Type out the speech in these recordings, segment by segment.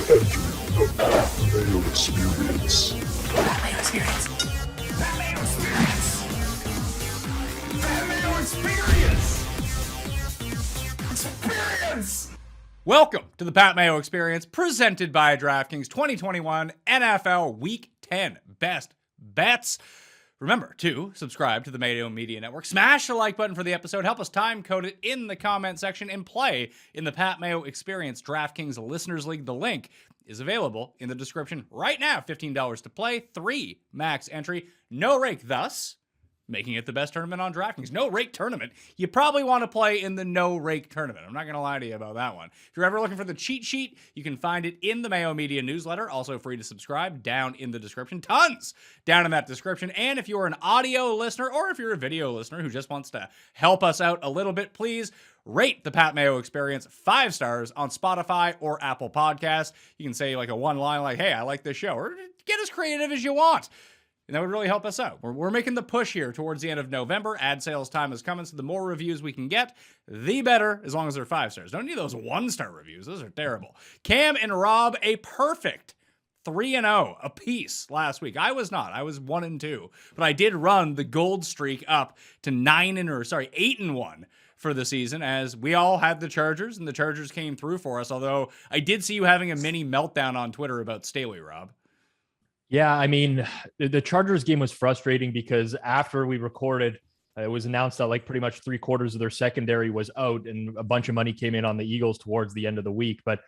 Mayo Experience. Mayo Experience. Mayo Experience. Mayo Experience. Experience. Welcome to the Pat Mayo Experience, presented by DraftKings 2021 NFL Week 10 Best Bets. Remember to subscribe to the Mayo Media Network. Smash the like button for the episode. Help us time code it in the comment section and play in the Pat Mayo Experience DraftKings Listeners League. The link is available in the description right now. $15 to play, 3 max entry, no rake, thus making it the best tournament on DraftKings. No rake tournament. You probably want to play in the no rake tournament. I'm not going to lie to you about that one. If you're ever looking for the cheat sheet, you can find it in the Mayo Media newsletter. Also free to subscribe down in the description. Tons down in that description. And if you're an audio listener or if you're a video listener who just wants to help us out a little bit, please rate the Pat Mayo Experience 5 stars on Spotify or Apple Podcasts. You can say like a one line like, hey, I like this show, or get as creative as you want. And that would really help us out. We're making the push here towards the end of November. Ad sales time is coming, so the more reviews we can get, the better, as long as they're 5 stars. Don't need those 1-star reviews. Those are terrible. Cam and Rob, a perfect 3-0 apiece last week. I was not. I was 1-2. But I did run the gold streak up to 8-1 for the season, as we all had the Chargers, and the Chargers came through for us, although I did see you having a mini meltdown on Twitter about Staley, Rob. Yeah, I mean, the Chargers game was frustrating because after we recorded, it was announced that like pretty much 3/4 of their secondary was out and a bunch of money came in on the Eagles towards the end of the week. But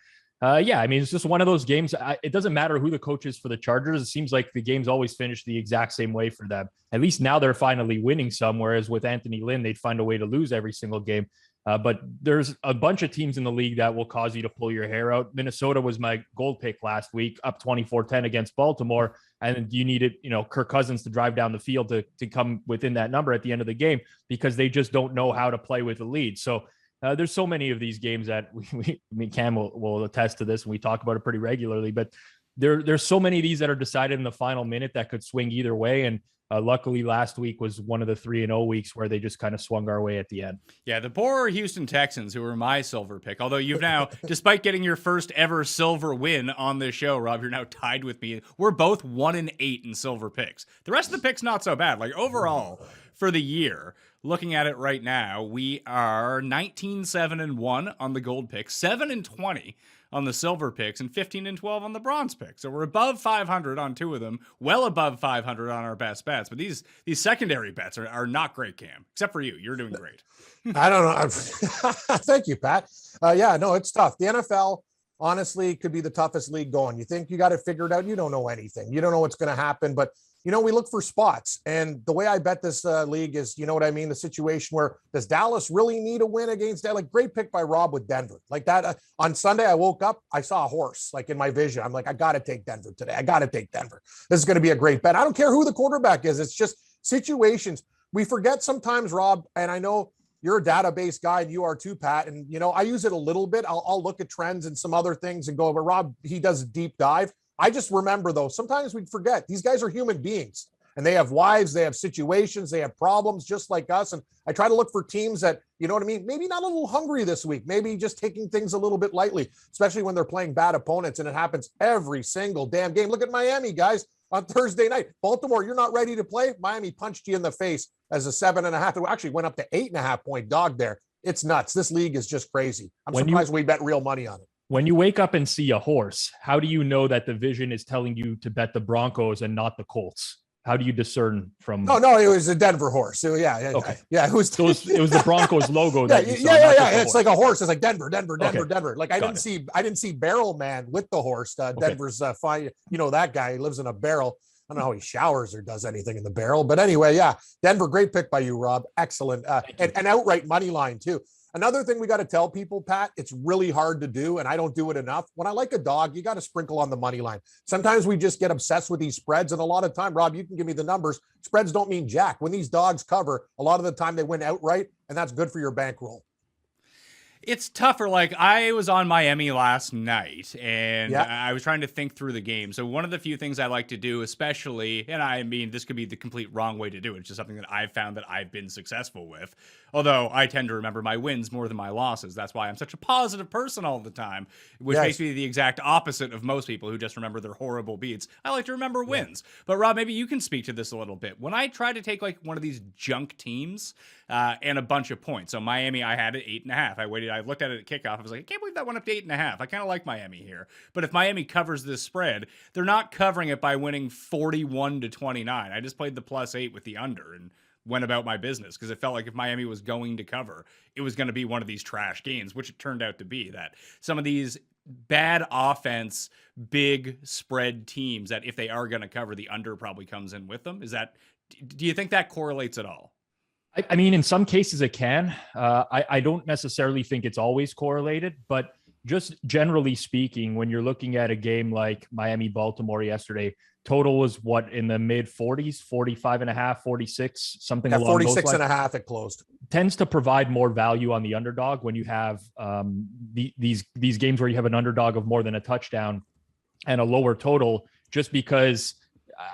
yeah, I mean, it's just one of those games. It doesn't matter who the coach is for the Chargers. It seems like the games always finish the exact same way for them. At least now they're finally winning some, whereas with Anthony Lynn, they'd find a way to lose every single game. But there's a bunch of teams in the league that will cause you to pull your hair out. Minnesota was my gold pick last week, up 24-10 against Baltimore. And you needed, Kirk Cousins to drive down the field to come within that number at the end of the game because they just don't know how to play with the lead. So there's so many of these games that Cam will attest to this, and we talk about it pretty regularly. But there's so many of these that are decided in the final minute that could swing either way. And luckily, last week was one of the 3-0 weeks where they just kind of swung our way at the end. Yeah, the poor Houston Texans, who were my silver pick, although you've now, despite getting your first ever silver win on this show, Rob, you're now tied with me. We're both 1-8 in silver picks. The rest of the picks, not so bad. Like overall, for the year, looking at it right now, we are 19-7-1 on the gold pick, 7-20 on the silver picks, and 15-12 on the bronze picks. So we're above 500 on 2 of them, well above 500 on our best bets. But these secondary bets are not great, Cam, except for you. You're doing great. I don't know. Thank you, Pat. Yeah, no, it's tough. The NFL, honestly, could be the toughest league going. You think you got it figured out. You don't know anything. You don't know what's going to happen. But, we look for spots. And the way I bet this league is, you know what I mean? The situation where does Dallas really need a win against that? Like, great pick by Rob with Denver. Like that on Sunday, I woke up, I saw a horse like in my vision. I'm like, I got to take Denver today. I got to take Denver. This is going to be a great bet. I don't care who the quarterback is. It's just situations. We forget sometimes, Rob, and I know you're a database guy and you are too, Pat. And, I use it a little bit. I'll look at trends and some other things and go, but Rob, he does a deep dive. I just remember, though, sometimes we forget these guys are human beings and they have wives, they have situations, they have problems just like us. And I try to look for teams that, you know what I mean, maybe not a little hungry this week, maybe just taking things a little bit lightly, especially when they're playing bad opponents. And it happens every single damn game. Look at Miami, guys, on Thursday night. Baltimore, you're not ready to play. Miami punched you in the face as a 7.5. It actually went up to 8.5 point dog there. It's nuts. This league is just crazy. I'm surprised we bet real money on it. When you wake up and see a horse, how do you know that the vision is telling you to bet the Broncos and not the Colts? How do you discern from? No, it was a Denver horse. So yeah. Okay. Yeah. It was the Broncos logo. Yeah. That you saw, It's like a horse. It's like Denver. Okay. Like I didn't see Barrel Man with the horse. Denver's fine. That guy, he lives in a barrel. I don't know how he showers or does anything in the barrel, but anyway, yeah. Denver, great pick by you, Rob. Excellent. And outright money line too. Another thing we got to tell people, Pat, it's really hard to do, and I don't do it enough. When I like a dog, you got to sprinkle on the money line. Sometimes we just get obsessed with these spreads, and a lot of time, Rob, you can give me the numbers. Spreads don't mean jack. When these dogs cover, a lot of the time they win outright, and that's good for your bankroll. It's tougher. Like, I was on Miami last night, and I was trying to think through the game. So one of the few things I like to do, especially, and I mean, this could be the complete wrong way to do it. It's just something that I've found that I've been successful with. Although I tend to remember my wins more than my losses. That's why I'm such a positive person all the time, which makes me the exact opposite of most people who just remember their horrible beats. I like to remember wins. But Rob, maybe you can speak to this a little bit. When I try to take like one of these junk teams and a bunch of points. So Miami, I had it 8.5. I looked at it at kickoff. I was like, I can't believe that went up to 8.5. I kind of like Miami here. But if Miami covers this spread, they're not covering it by winning 41-29. I just played the +8 with the under and went about my business because it felt like if Miami was going to cover, it was going to be one of these trash games, which it turned out to be. That some of these bad offense, big spread teams, that if they are going to cover, the under probably comes in with them. Do you think that correlates at all? I mean, in some cases it can. I don't necessarily think it's always correlated, but just generally speaking, when you're looking at a game like Miami-Baltimore yesterday, total was what, in the mid 40s, 45.5, 46, something along those lines. 46.5 it closed. Tends to provide more value on the underdog when you have these games where you have an underdog of more than a touchdown and a lower total, just because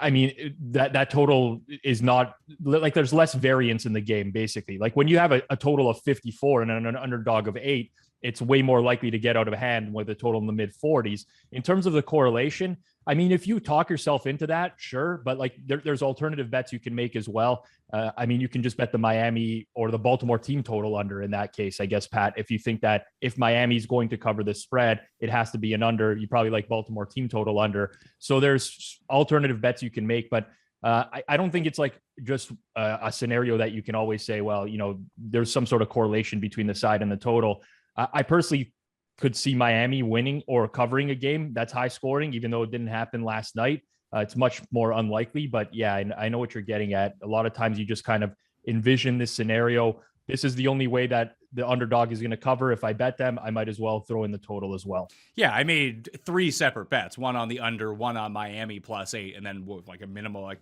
I mean, that total is not like, there's less variance in the game, basically. Like when you have a total of 54 and an underdog of 8, it's way more likely to get out of hand with a total in the mid 40s. In terms of the correlation, I mean, if you talk yourself into that, sure. But like there's alternative bets you can make as well. I mean, you can just bet the Miami or the Baltimore team total under in that case, I guess, Pat, if you think that if Miami's going to cover the spread, it has to be an under. You probably like Baltimore team total under. So there's alternative bets you can make, but I don't think it's like just a scenario that you can always say, well, you know, there's some sort of correlation between the side and the total. I personally could see Miami winning or covering a game that's high scoring, even though it didn't happen last night. It's much more unlikely, but yeah, I know what you're getting at. A lot of times you just kind of envision this scenario. This is the only way that the underdog is going to cover. If I bet them, I might as well throw in the total as well. Yeah, I made 3 separate bets, one on the under, one on Miami +8, and then like a minimal, like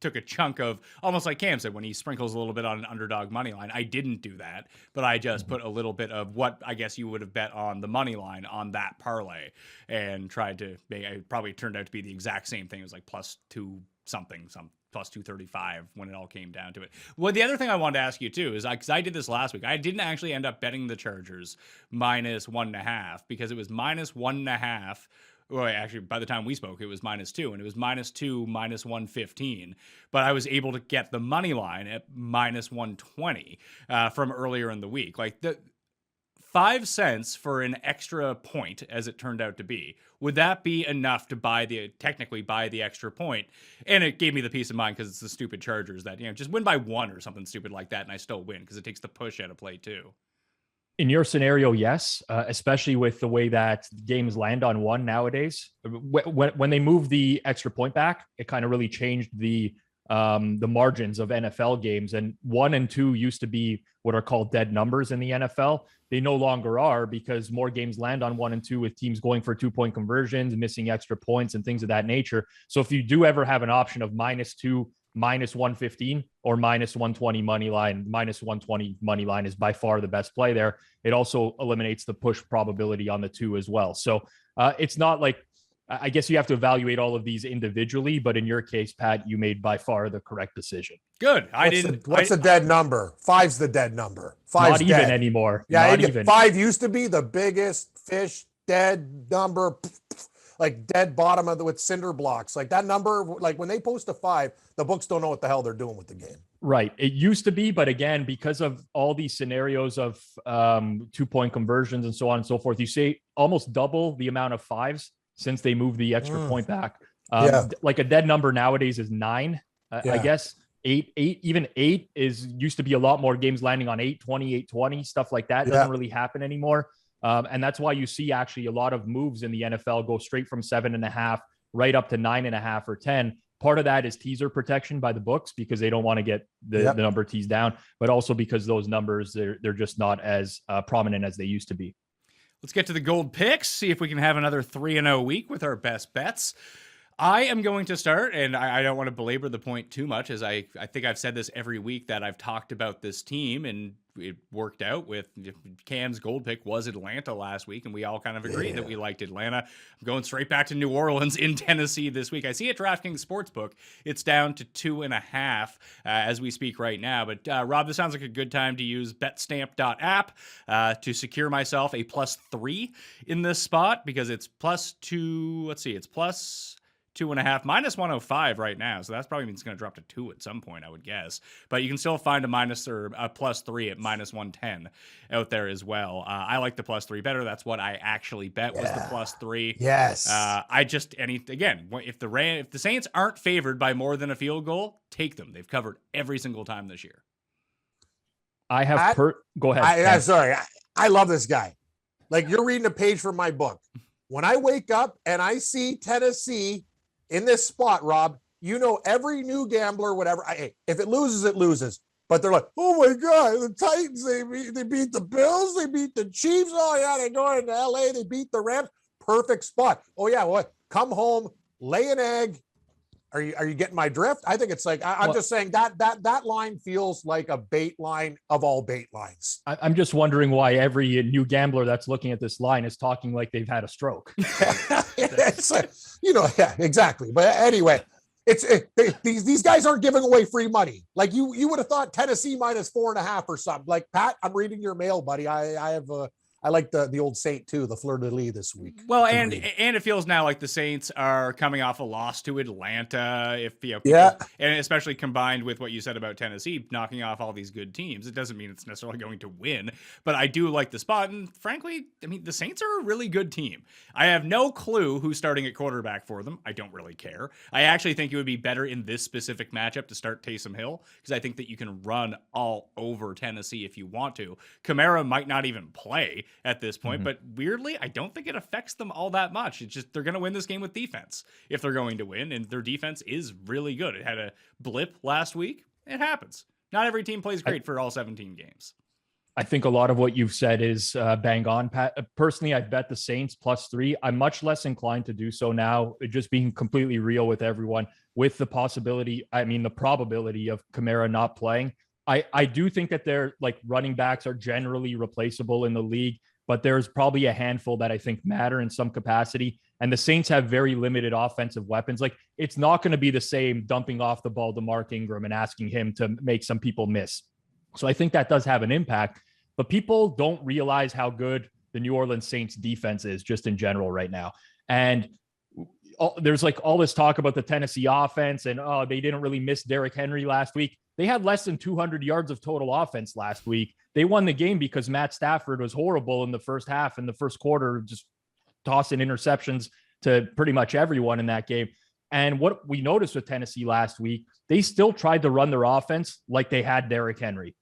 took a chunk of, almost like Cam said, when he sprinkles a little bit on an underdog money line. I didn't do that, but I just put a little bit of what I guess you would have bet on the money line on that parlay and tried to make, it probably turned out to be the exact same thing. It was like +2 something, some +235 when it all came down to it. Well, the other thing I wanted to ask you too is, because I did this last week, I didn't actually end up betting the Chargers -1.5 because it was -1.5. Well, actually, by the time we spoke, it was -2, and it was -2, -115. But I was able to get the money line at -120 from earlier in the week. Like the 5 cents for an extra point, as it turned out to be, would that be enough to technically buy the extra point? And it gave me the peace of mind because it's the stupid Chargers that, you know, just win by 1 or something stupid like that, and I still win because it takes the push out of play too. In your scenario, yes, especially with the way that games land on 1 nowadays. When they moved the extra point back, it kind of really changed the margins of NFL games. And 1 and 2 used to be what are called dead numbers in the NFL. They no longer are, because more games land on 1 and 2 with teams going for 2-point conversions, missing extra points and things of that nature. So if you do ever have an option of -2, -115 or -120 money line, -120 money line is by far the best play there. It also eliminates the push probability on the 2 as well. So it's not like, I guess you have to evaluate all of these individually, but in your case, Pat, you made by far the correct decision. Good. What's the dead number? 5's the dead number. 5's not even dead anymore. Yeah, not even. 5 used to be the biggest fish dead number. Like dead bottom of with cinder blocks, like that number. Like when they post a 5, the books don't know what the hell they're doing with the game. Right. It used to be, but again, because of all these scenarios of 2-point conversions and so on and so forth, you see almost double the amount of 5s since they moved the extra point back. Like a dead number nowadays is 9. I guess 8, even 8 used to be a lot more games landing on 8-20, 8-20, stuff like that. Doesn't really happen anymore. And that's why you see actually a lot of moves in the NFL go straight from 7.5 right up to 9.5 or 10. Part of that is teaser protection by the books because they don't want to get the number teased down, but also because those numbers, they're just not as prominent as they used to be. Let's get to the gold picks, see if we can have another 3-0 week with our best bets. I am going to start, and I don't want to belabor the point too much, as I think I've said this every week that I've talked about this team, and it worked out with Cam's gold pick was Atlanta last week, and we all kind of agreed that we liked Atlanta. I'm going straight back to New Orleans in Tennessee this week. I see at DraftKings Sportsbook, it's down to 2.5 as we speak right now. But Rob, this sounds like a good time to use betstamp.app to secure myself a +3 in this spot, because it's +2. Let's see, it's +2.5, -105 right now. So that's probably means it's going to drop to 2 at some point, I would guess. But you can still find a minus or a +3 at -110 out there as well. I like the +3 better. That's what I actually bet was the +3. Yes. If the Saints aren't favored by more than a field goal, take them. They've covered every single time this year. I have go ahead. I'm sorry. I love this guy. Like, you're reading a page from my book. When I wake up and I see Tennessee in this spot, Rob, every new gambler, whatever, if it loses, it loses. But they're like, oh my God, the Titans, they beat the Bills, they beat the Chiefs. Oh yeah, they go into LA, they beat the Rams. Perfect spot. Oh yeah, what? Come home, lay an egg. Are you getting my drift? I think it's like, I'm just saying that line feels like a bait line of all bait lines. I'm just wondering why every new gambler that's looking at this line is talking like they've had a stroke. It's yeah, exactly. But anyway, these guys aren't giving away free money. Like you would have thought Tennessee -4.5 or something. Like, Pat, I'm reading your mail, buddy. I like the old Saint too, the fleur de lis this week. Well, and it feels now like the Saints are coming off a loss to Atlanta. And especially combined with what you said about Tennessee knocking off all these good teams, it doesn't mean it's necessarily going to win. But I do like the spot, and frankly, I mean, the Saints are a really good team. I have no clue who's starting at quarterback for them. I don't really care. I actually think it would be better in this specific matchup to start Taysom Hill, because I think that you can run all over Tennessee if you want to. Kamara might not even play at this point, but weirdly, I don't think it affects them all that much. It's just they're going to win this game with defense if they're going to win, and their defense is really good. It had a blip last week. It happens. Not every team plays great for all 17 games. I think a lot of what you've said is bang on, Pat. Personally, I bet the Saints +3. I'm much less inclined to do so now, just being completely real with everyone, with the probability of Kamara not playing. I do think that their running backs are generally replaceable in the league, but there's probably a handful that I think matter in some capacity. And the Saints have very limited offensive weapons. Like, it's not going to be the same dumping off the ball to Mark Ingram and asking him to make some people miss. So I think that does have an impact, but people don't realize how good the New Orleans Saints defense is just in general right now. And there's all this talk about the Tennessee offense and, they didn't really miss Derrick Henry last week. They had less than 200 yards of total offense last week. They won the game because Matt Stafford was horrible in the first half and the first quarter, just tossing interceptions to pretty much everyone in that game. And what we noticed with Tennessee last week, they still tried to run their offense like they had Derrick Henry.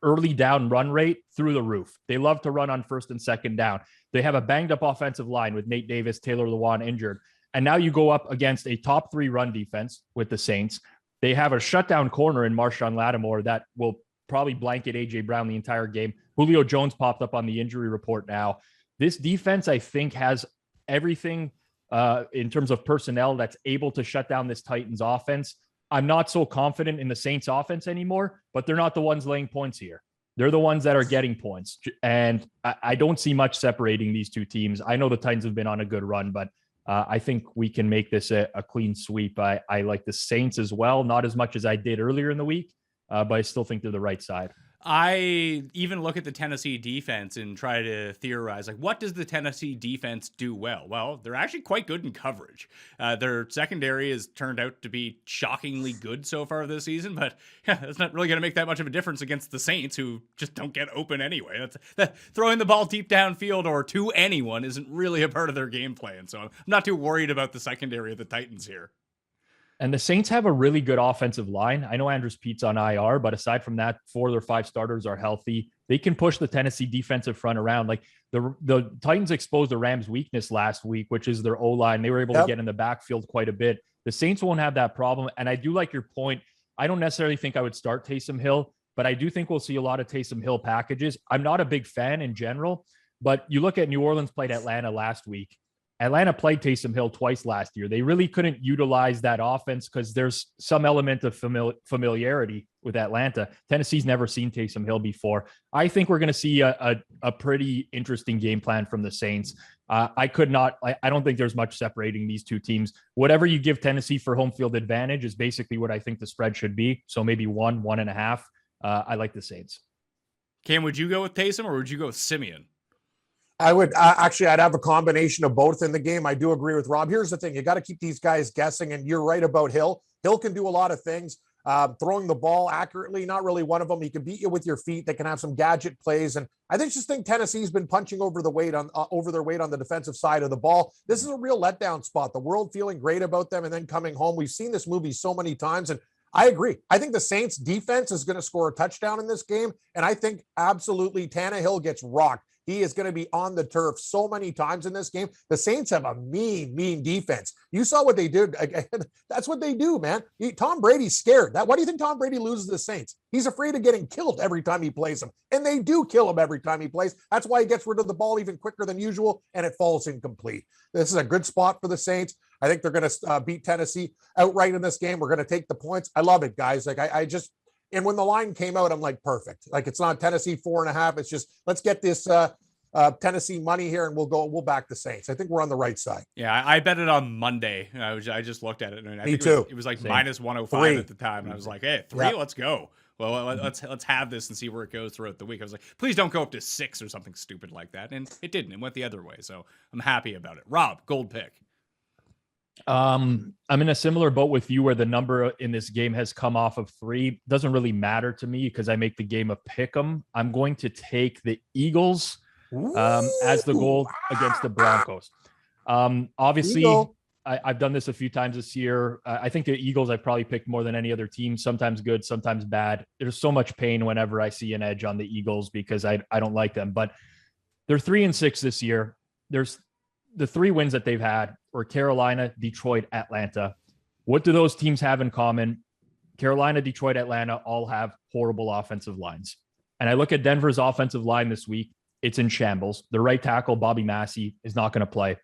Early down run rate through the roof. They love to run on first and second down. They have a banged up offensive line with Nate Davis, Taylor Lewan injured. And now you go up against a top 3 run defense with the Saints. They have a shutdown corner in Marshawn Lattimore that will probably blanket A.J. Brown the entire game. Julio Jones popped up on the injury report now. This defense, I think, has everything in terms of personnel that's able to shut down this Titans offense. I'm not so confident in the Saints offense anymore, but they're not the ones laying points here. They're the ones that are getting points. And I don't see much separating these two teams. I know the Titans have been on a good run, but I think we can make this a clean sweep. I like the Saints as well, not as much as I did earlier in the week, but I still think they're the right side. I even look at the Tennessee defense and try to theorize, what does the Tennessee defense do well? Well, they're actually quite good in coverage. Their secondary has turned out to be shockingly good so far this season, but it's not really going to make that much of a difference against the Saints, who just don't get open anyway. Throwing the ball deep downfield or to anyone isn't really a part of their game plan, so I'm not too worried about the secondary of the Titans here. And the Saints have a really good offensive line. I know Andrews Pete's on IR, but aside from that, 4 of their 5 starters are healthy. They can push the Tennessee defensive front around. The Titans exposed the Rams' weakness last week, which is their O-line. They were able to get in the backfield quite a bit. The Saints won't have that problem. And I do like your point. I don't necessarily think I would start Taysom Hill, but I do think we'll see a lot of Taysom Hill packages. I'm not a big fan in general, but you look at New Orleans played Atlanta last week. Atlanta played Taysom Hill twice last year. They really couldn't utilize that offense because there's some element of familiarity with Atlanta. Tennessee's never seen Taysom Hill before. I think we're going to see a pretty interesting game plan from the Saints. I don't think there's much separating these two teams. Whatever you give Tennessee for home field advantage is basically what I think the spread should be. So maybe 1.5. I like the Saints. Cam, would you go with Taysom or would you go with Simeon? I would I'd have a combination of both in the game. I do agree with Rob. Here's the thing. You got to keep these guys guessing. And you're right about Hill. Hill can do a lot of things. Throwing the ball accurately, not really one of them. He can beat you with your feet. They can have some gadget plays. And I just think Tennessee's been punching over their weight on the defensive side of the ball. This is a real letdown spot. The world feeling great about them and then coming home. We've seen this movie so many times. And I agree. I think the Saints defense is going to score a touchdown in this game. And I think absolutely Tannehill gets rocked. He is going to be on the turf so many times in this game. The Saints have a mean defense. You saw what they did. That's what they do, man. Tom Brady's scared. Why do you think Tom Brady loses the Saints? He's afraid of getting killed every time he plays them. And they do kill him every time he plays. That's why he gets rid of the ball even quicker than usual, and it falls incomplete. This is a good spot for the Saints. I think they're going to beat Tennessee outright in this game. We're going to take the points. I love it, guys. And when the line came out, I'm like, perfect. Like, it's not Tennessee 4.5. It's just, let's get this Tennessee money here and we'll back the Saints. I think we're on the right side. Yeah, I bet it on Monday. I just looked at it. And Me too. It was like Same. minus 105 3. at the time. And I was like, hey, 3, Yep. let's go. Well, let's have this and see where it goes throughout the week. I was like, please don't go up to 6 or something stupid like that. And it didn't. It went the other way. So I'm happy about it. Rob, gold pick. I'm in a similar boat with you where the number in this game has come off of 3. Doesn't really matter to me because I make the game a pick 'em. I'm going to take the Eagles as the goal against the Broncos. Obviously, I've done this a few times this year. I think the Eagles I've probably picked more than any other team, sometimes good, sometimes bad. There's so much pain whenever I see an edge on the Eagles because I don't like them. But they're 3-6 this year. There's the 3 wins that they've had were Carolina, Detroit, Atlanta. What do those teams have in common? Carolina, Detroit, Atlanta all have horrible offensive lines. And I look at Denver's offensive line this week. It's in shambles. The right tackle, Bobby Massey, is not going to play.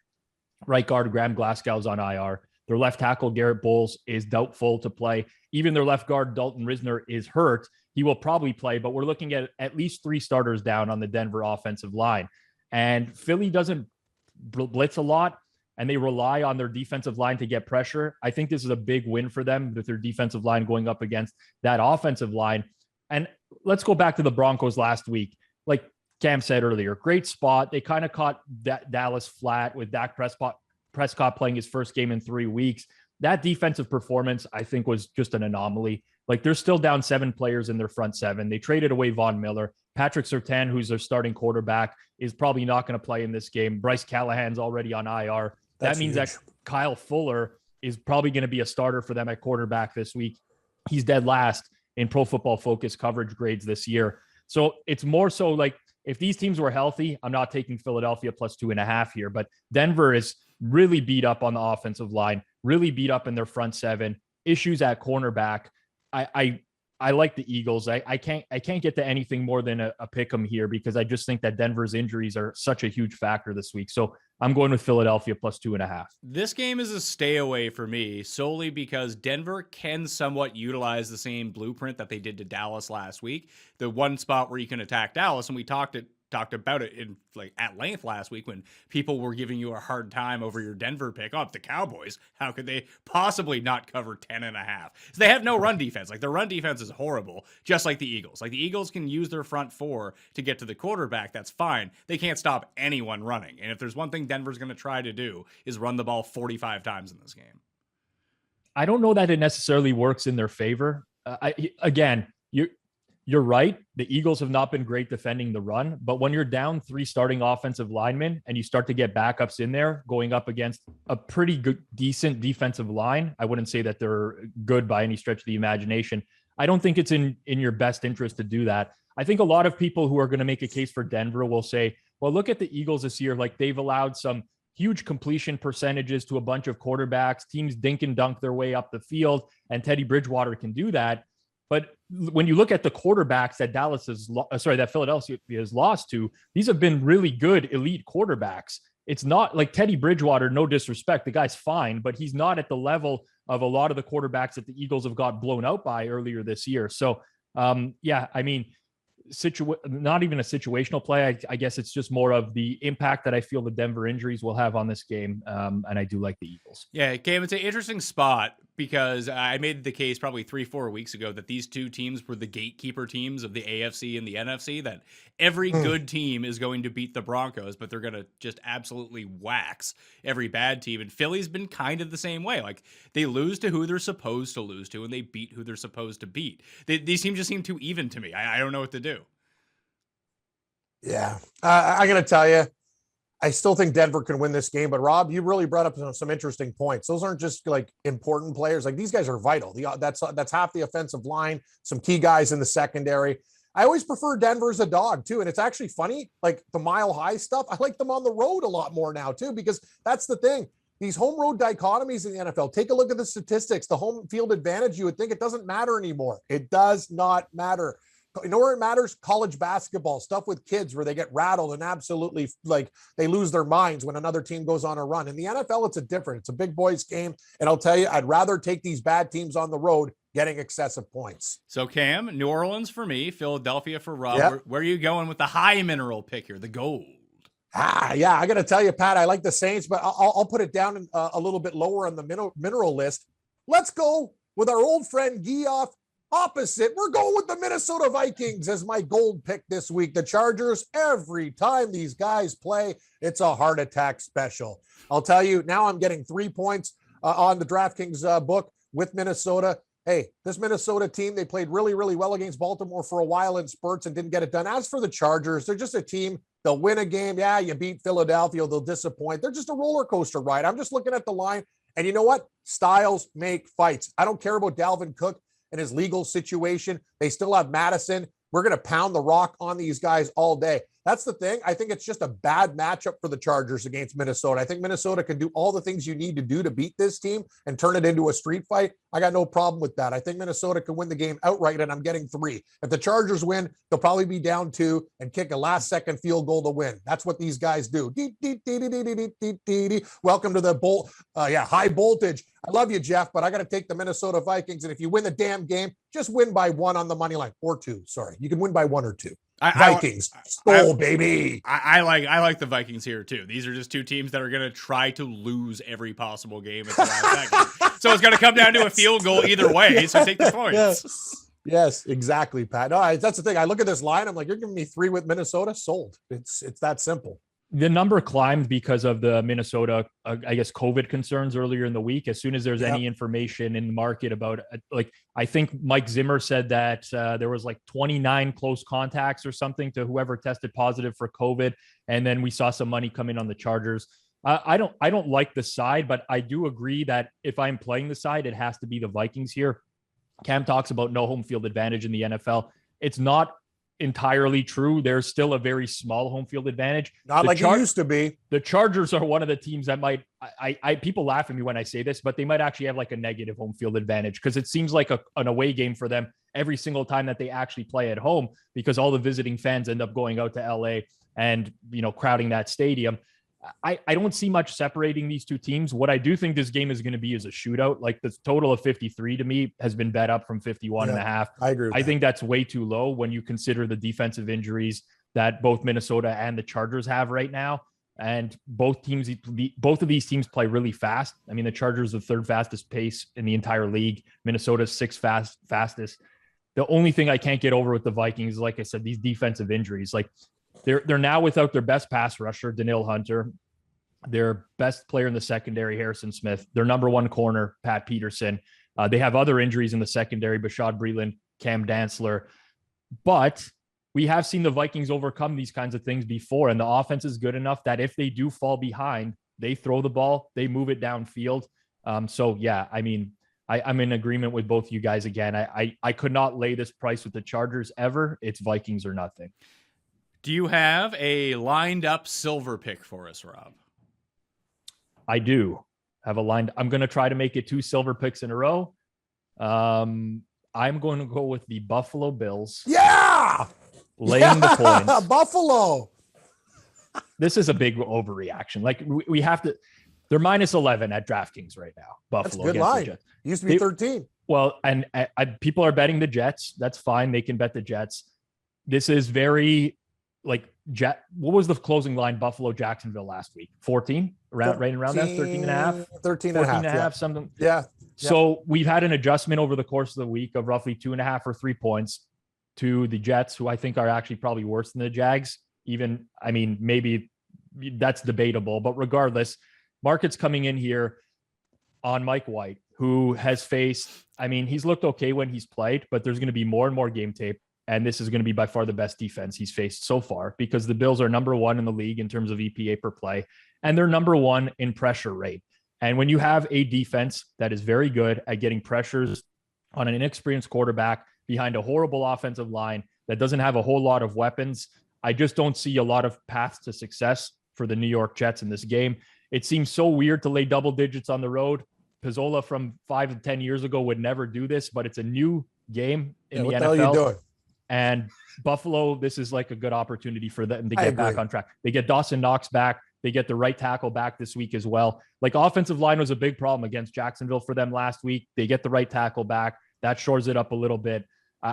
Right guard, Graham Glasgow's on IR. Their left tackle, Garrett Bowles, is doubtful to play. Even their left guard, Dalton Risner, is hurt. He will probably play, but we're looking at least 3 starters down on the Denver offensive line. And Philly doesn't blitz a lot, and they rely on their defensive line to get pressure. I think this is a big win for them with their defensive line going up against that offensive line. And let's go back to the Broncos last week. Like Cam said earlier, great spot. They kind of caught Dallas flat with Dak Prescott playing his first game in 3 weeks. That defensive performance, I think, was just an anomaly. Like, they're still down 7 players in their front 7. They traded away Von Miller. Patrick Surtain, who's their starting quarterback, is probably not going to play in this game. Bryce Callahan's already on IR. That means huge. That Kyle Fuller is probably going to be a starter for them at quarterback this week. He's dead last in Pro Football Focus coverage grades this year. So it's more so like, if these teams were healthy, I'm not taking Philadelphia plus 2.5 here, but Denver is really beat up on the offensive line, really beat up in their front 7, issues at cornerback. I like the Eagles. I can't get to anything more than a pick 'em here because I just think that Denver's injuries are such a huge factor this week. So I'm going with Philadelphia plus 2.5. This game is a stay away for me solely because Denver can somewhat utilize the same blueprint that they did to Dallas last week. The one spot where you can attack Dallas, and we talked about it in at length last week when people were giving you a hard time over your Denver pick. Oh, the Cowboys, how could they possibly not cover 10.5? So they have no run defense. Like, their run defense is horrible, just like the Eagles. Like, the Eagles can use their front 4 to get to the quarterback. That's fine. They can't stop anyone running. And if there's one thing Denver's going to try to do is run the ball 45 times in this game. I don't know that it necessarily works in their favor. You're right. The Eagles have not been great defending the run, but when you're down 3 starting offensive linemen and you start to get backups in there going up against a pretty good, decent defensive line, I wouldn't say that they're good by any stretch of the imagination. I don't think it's in your best interest to do that. I think a lot of people who are going to make a case for Denver will say, well, look at the Eagles this year. Like, they've allowed some huge completion percentages to a bunch of quarterbacks. Teams dink and dunk their way up the field, and Teddy Bridgewater can do that. But when you look at the quarterbacks that Philadelphia has lost to, these have been really good elite quarterbacks. it's not like Teddy Bridgewater, no disrespect. The guy's fine, but he's not at the level of a lot of the quarterbacks that the Eagles have got blown out by earlier this year. So, yeah, I mean, not even a situational play. I guess it's just more of the impact that I feel the Denver injuries will have on this game. And I do like the Eagles. Yeah, Cam, it's an interesting spot because I made the case probably 3-4 weeks ago that these two teams were the gatekeeper teams of the AFC and the NFC, that every good team is going to beat the Broncos, but they're going to just absolutely wax every bad team. And Philly's been kind of the same way. Like, they lose to who they're supposed to lose to, and they beat who they're supposed to beat. These teams just seem too even to me. I don't know what to do. Yeah, I got to tell you, I still think Denver can win this game. But Rob, you really brought up some interesting points. Those aren't just like important players. Like, these guys are vital. That's half the offensive line, some key guys in the secondary. I always prefer Denver as a dog too. And it's actually funny, like the Mile High stuff, I like them on the road a lot more now too, because that's the thing. These home road dichotomies in the NFL, take a look at the statistics, the home field advantage. You would think it doesn't matter anymore. It does not matter. You know where it matters? College basketball, stuff with kids where they get rattled and absolutely like they lose their minds when another team goes on a run. In the NFL, it's it's a big boys game. And I'll tell you, I'd rather take these bad teams on the road getting excessive points. So Cam, New Orleans for me, Philadelphia for Rob. Yep. Where are you going with the high mineral pick here, the gold? Yeah, I got to tell you, Pat, I like the Saints, but I'll put it down a little bit lower on the mineral list. Let's go with our old friend Geoff. Opposite, we're going with the Minnesota Vikings as my gold pick this week. The Chargers, every time these guys play, it's a heart attack special. I'll tell you, now I'm getting 3 points on the DraftKings book with Minnesota. Hey, this Minnesota team, they played really, really well against Baltimore for a while in spurts and didn't get it done. As for the Chargers, they're just a team. They'll win a game. Yeah, you beat Philadelphia. They'll disappoint. They're just a roller coaster ride. I'm just looking at the line. And you know what? Styles make fights. I don't care about Dalvin Cook and his legal situation. They still have Madison. We're going to pound the rock on these guys all day. That's the thing. I think it's just a bad matchup for the Chargers against Minnesota. I think Minnesota can do all the things you need to do to beat this team and turn it into a street fight. I got no problem with that. I think Minnesota can win the game outright, and I'm getting 3. If the Chargers win, they'll probably be down 2 and kick a last-second field goal to win. That's what these guys do. Welcome to the high voltage. I love you, Jeff, but I got to take the Minnesota Vikings. And if you win the damn game, just win by 1 on the money line, or 2. Sorry, you can win by 1 or 2. Vikings, baby. I like the Vikings here too. These are just two teams that are going to try to lose every possible game at the last second. So it's going to come down to a field goal either way. So take the points. Yes, exactly, Pat. No, that's the thing. I look at this line. I'm like, you're giving me 3 with Minnesota. Sold. It's that simple. The number climbed because of the Minnesota, I guess, COVID concerns earlier in the week. As soon as there's any information in the market about, I think Mike Zimmer said that there was 29 close contacts or something to whoever tested positive for COVID. And then we saw some money come in on the Chargers. I don't like the side, but I do agree that if I'm playing the side, it has to be the Vikings here. Cam talks about no home field advantage in the NFL. It's not entirely true. There's still a very small home field advantage. Not like it used to be. The Chargers are one of the teams that might, people laugh at me when I say this, but they might actually have a negative home field advantage because it seems like an away game for them every single time that they actually play at home, because all the visiting fans end up going out to LA and, crowding that stadium. I don't see much separating these two teams. What I do think this game is going to be is a shootout. The total of 53 to me has been bet up from 51 and a half. I agree with that. think that's way too low when you consider the defensive injuries that both Minnesota and the Chargers have right now. And both of these teams play really fast. I mean, the Chargers are the 3rd fastest pace in the entire league. Minnesota's 6th fastest. The only thing I can't get over with the Vikings is, like I said, these defensive injuries. They're now without their best pass rusher, Daniil Hunter, their best player in the secondary, Harrison Smith, their number 1 corner, Pat Peterson. They have other injuries in the secondary, Bashad Breeland, Cam Dantzler. But we have seen the Vikings overcome these kinds of things before, and the offense is good enough that if they do fall behind, they throw the ball, they move it downfield. I'm in agreement with both you guys again. I could not lay this price with the Chargers ever. It's Vikings or nothing. Do you have a lined up silver pick for us, Rob? I do have I'm going to try to make it 2 silver picks in a row. I'm going to go with the Buffalo Bills. Yeah. Laying the points. Buffalo. this is a big overreaction. Like we have to. They're minus 11 at DraftKings right now. That's Buffalo a good against the line. Jets. Used to be 13. Well, and people are betting the Jets. That's fine. They can bet the Jets. This is very like what was the closing line Buffalo Jacksonville last week? 14? Right around that? 13 and a half? 13 and a half. Yeah. Something. Yeah. So we've had an adjustment over the course of the week of roughly 2.5 or 3 points to the Jets, who I think are actually probably worse than the Jags. Even, I mean, maybe that's debatable, but regardless, market's coming in here on Mike White, who has faced, I mean, he's looked okay when he's played, but there's going to be more and more game tape. And this is going to be by far the best defense he's faced so far, because the Bills are number 1 in the league in terms of EPA per play, and they're number 1 in pressure rate. And when you have a defense that is very good at getting pressures on an inexperienced quarterback behind a horrible offensive line that doesn't have a whole lot of weapons, I just don't see a lot of paths to success for the New York Jets in this game. It seems so weird to lay double digits on the road. Pizzola from 5 to 10 years ago would never do this, but it's a new game in the NFL. What the hell are you doing? And Buffalo, this is like a good opportunity for them to get back on track. They get Dawson Knox back. They get the right tackle back this week as well. Like, offensive line was a big problem against Jacksonville for them last week. They get the right tackle back. That shores it up a little bit.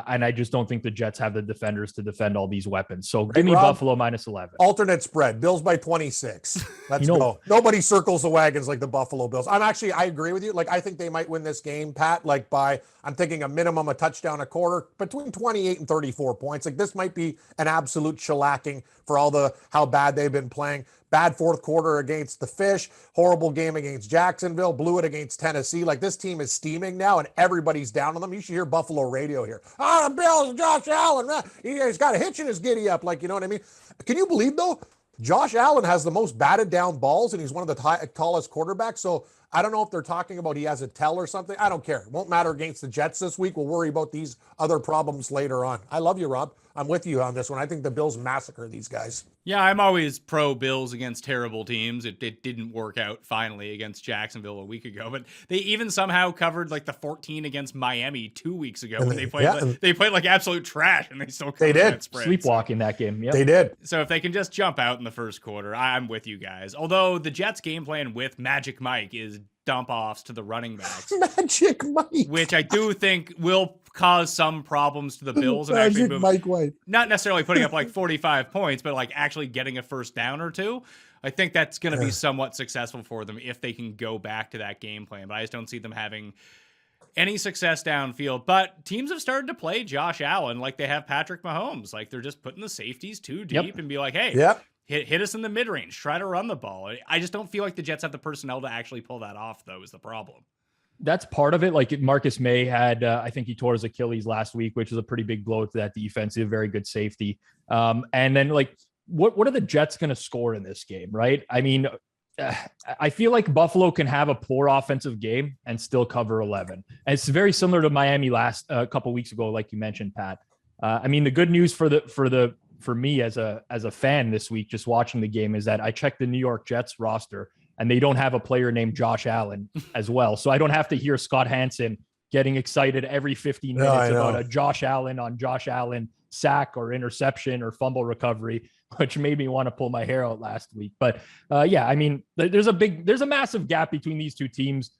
And I just don't think the Jets have the defenders to defend all these weapons. So give me Rob, Buffalo minus 11. Alternate spread. Bills by 26. Let's go. Nobody circles the wagons like the Buffalo Bills. I agree with you. Like, I think they might win this game, Pat, like I'm thinking a minimum, a touchdown, a quarter, between 28 and 34 points. Like, this might be an absolute shellacking for how bad they've been playing. Bad fourth quarter against the Fish, horrible game against Jacksonville, blew it against Tennessee. Like, this team is steaming now, and everybody's down on them. You should hear Buffalo radio here. The Bills, Josh Allen, he's got a hitch in his giddy up. Like, you know what I mean? Can you believe, though, Josh Allen has the most batted down balls, and he's one of the tallest quarterbacks. So I don't know if they're talking about he has a tell or something. I don't care. It won't matter against the Jets this week. We'll worry about these other problems later on. I love you, Rob. I'm with you on this one. I think the Bills massacre these guys. Yeah, I'm always pro Bills against terrible teams. It didn't work out finally against Jacksonville a week ago, but they even somehow covered like the 14 against Miami 2 weeks ago when they played like absolute trash, and they still covered sleepwalking that game. Yep. They did. So if they can just jump out in the first quarter, I'm with you guys. Although the Jets game plan with Magic Mike is dump offs to the running backs. Magic Mike. Which I do think will cause some problems to the Bills and Magic actually Mike White. Not necessarily putting up like 45 points, but like actually getting a first down or two. I think that's going to be somewhat successful for them if they can go back to that game plan. But I just don't see them having any success downfield. But teams have started to play Josh Allen like they have Patrick Mahomes. Like, they're just putting the safeties too deep and be like, hey, hit us in the mid-range. Try to run the ball. I just don't feel like the Jets have the personnel to actually pull that off, though, is the problem. That's part of it. Like, Marcus May had, I think he tore his Achilles last week, which is a pretty big blow to that defense. He's a very good safety. And then, like, what are the Jets going to score in this game, right? I mean, I feel like Buffalo can have a poor offensive game and still cover 11. And it's very similar to Miami a couple weeks ago, like you mentioned, Pat. I mean, the good news for me as a fan this week, just watching the game, is that I checked the New York Jets roster and they don't have a player named Josh Allen as well. So I don't have to hear Scott Hansen getting excited every 15 minutes about a Josh Allen sack or interception or fumble recovery, which made me want to pull my hair out last week. But I mean, there's a massive gap between these two teams.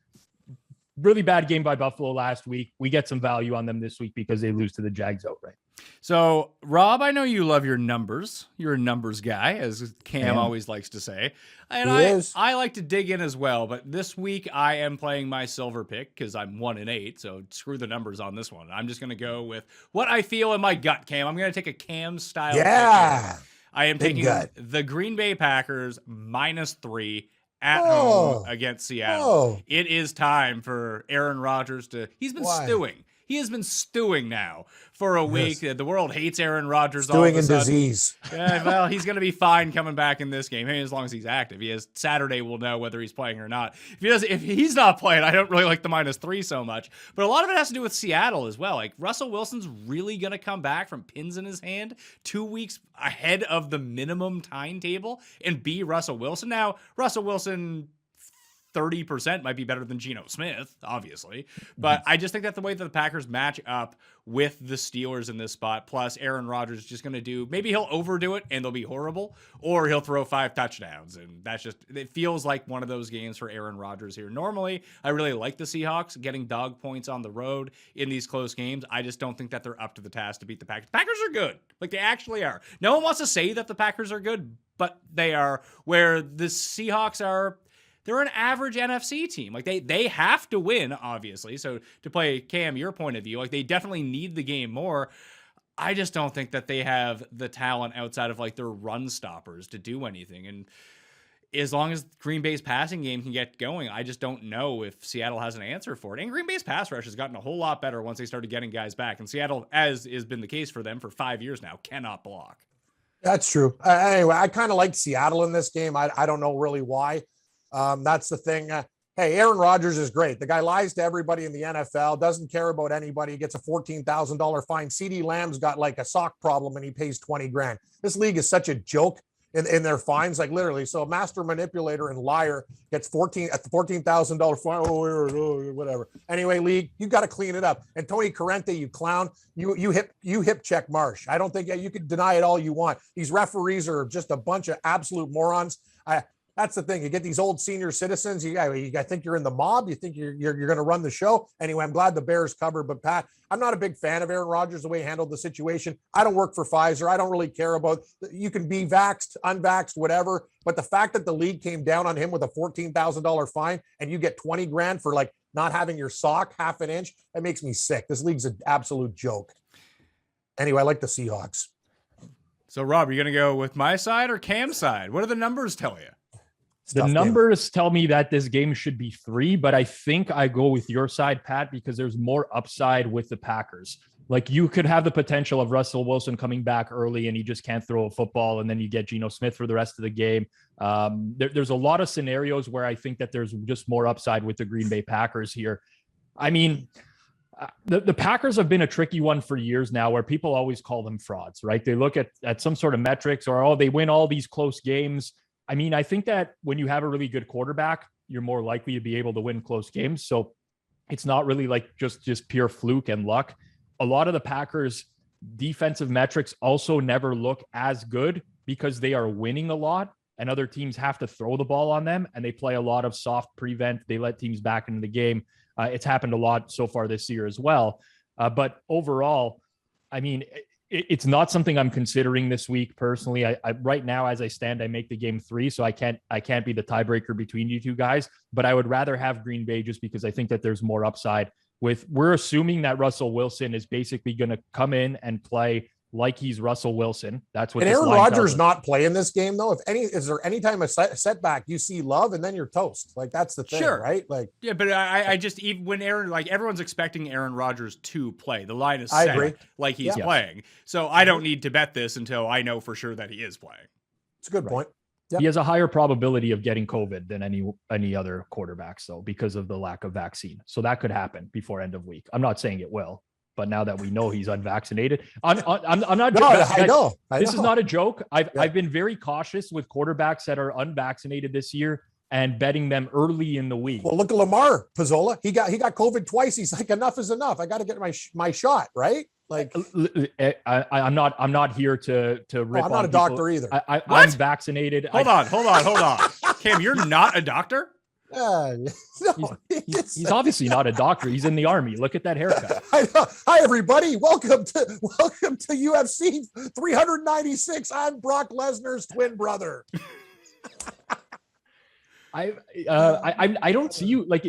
Really bad game by Buffalo last week. We get some value on them this week because they lose to the Jags outright. So, Rob, I know you love your numbers. You're a numbers guy, as Cam always likes to say. And I like to dig in as well. But this week, I am playing my silver pick because I'm 1-8. So screw the numbers on this one. I'm just going to go with what I feel in my gut, Cam. I'm going to take a Cam style pick here. I am taking the Green Bay Packers -3 at home against Seattle. It is time for Aaron Rodgers he's been stewing. He has been stewing now for a week. The world hates Aaron Rodgers. Stewing in disease. Yeah, well, he's going to be fine coming back in this game. I mean, as long as he's active. Saturday we'll know whether he's playing or not. If he's not playing, I don't really like the -3 so much. But a lot of it has to do with Seattle as well. Like, Russell Wilson's really going to come back from pins in his hand 2 weeks ahead of the minimum timetable and be Russell Wilson. Now, Russell Wilson 30% might be better than Geno Smith, obviously. But I just think that the way that the Packers match up with the Steelers in this spot, plus Aaron Rodgers is just going to do, maybe he'll overdo it and they'll be horrible, or he'll throw 5 touchdowns. And that's just, it feels like one of those games for Aaron Rodgers here. Normally, I really like the Seahawks getting dog points on the road in these close games. I just don't think that they're up to the task to beat the Packers. Packers are good. Like, they actually are. No one wants to say that the Packers are good, but they are, where the Seahawks are. They're an average NFC team. Like, they have to win, obviously. So to play, Cam, your point of view, like, they definitely need the game more. I just don't think that they have the talent outside of like their run stoppers to do anything. And as long as Green Bay's passing game can get going, I just don't know if Seattle has an answer for it. And Green Bay's pass rush has gotten a whole lot better once they started getting guys back. And Seattle, as has been the case for them for 5 years now, cannot block. That's true. Anyway, I kind of like Seattle in this game. I don't know really why. That's the thing. Hey, Aaron Rodgers is great. The guy lies to everybody in the NFL, doesn't care about anybody, gets a $14,000 fine. CeeDee Lamb's got like a sock problem and he pays 20 grand. This league is such a joke in their fines, like literally. So a master manipulator and liar gets $14,000 fine. Oh, whatever. Anyway, league, you got to clean it up. And Tony Corrente, you clown, you hip check Marsh. I don't think you could deny it all you want. These referees are just a bunch of absolute morons. That's the thing. You get these old senior citizens. You think you're in the mob. You think you're going to run the show. Anyway, I'm glad the Bears covered. But Pat, I'm not a big fan of Aaron Rodgers, the way he handled the situation. I don't work for Pfizer. I don't really care about. You can be vaxxed, unvaxxed, whatever. But the fact that the league came down on him with a $14,000 fine and you get 20 grand for like not having your sock half an inch, that makes me sick. This league's an absolute joke. Anyway, I like the Seahawks. So, Rob, are you going to go with my side or Cam's side? What do the numbers tell you? The numbers tell me that this game should be 3, but I think I go with your side, Pat, because there's more upside with the Packers. Like, you could have the potential of Russell Wilson coming back early and he just can't throw a football, and then you get Geno Smith for the rest of the game. There's a lot of scenarios where I think that there's just more upside with the Green Bay Packers here. I mean, the Packers have been a tricky one for years now, where people always call them frauds, right? They look at some sort of metrics, or, they win all these close games. I mean, I think that when you have a really good quarterback, you're more likely to be able to win close games. So it's not really like just pure fluke and luck. A lot of the Packers' defensive metrics also never look as good because they are winning a lot and other teams have to throw the ball on them, and they play a lot of soft prevent. They let teams back into the game. It's happened a lot so far this year as well. But overall, I mean, it's not something I'm considering this week personally. I right now, as I stand, I make the game 3, so I can't be the tiebreaker between you two guys. But I would rather have Green Bay just because I think that there's more upside. We're assuming that Russell Wilson is basically going to come in and play like he's Russell Wilson. That's what. And Aaron Rodgers not playing this game though. Is there any time a setback you see love and then you're toast? Like, that's the thing, sure, right? Like, yeah, but I just, even when everyone's expecting Aaron Rodgers to play, the line is set like he's playing. So I don't need to bet this until I know for sure that he is playing. It's a good point. Yep. He has a higher probability of getting COVID than any other quarterbacks, though, because of the lack of vaccine. So that could happen before end of week. I'm not saying it will, but now that we know he's unvaccinated, I'm not. No, I know. This is not a joke. I've been very cautious with quarterbacks that are unvaccinated this year and betting them early in the week. Well, look at Lamar, Pizzola. He got COVID twice. He's like, enough is enough. I got to get my shot, right? Like, I'm not here to rip. I'm not a doctor either. I'm vaccinated. Hold on. Cam, you're not a doctor? No. He's obviously not a doctor. He's in the army. Look at that haircut. I know. Hi, everybody. Welcome to UFC 396. I'm Brock Lesnar's twin brother. I don't see you like.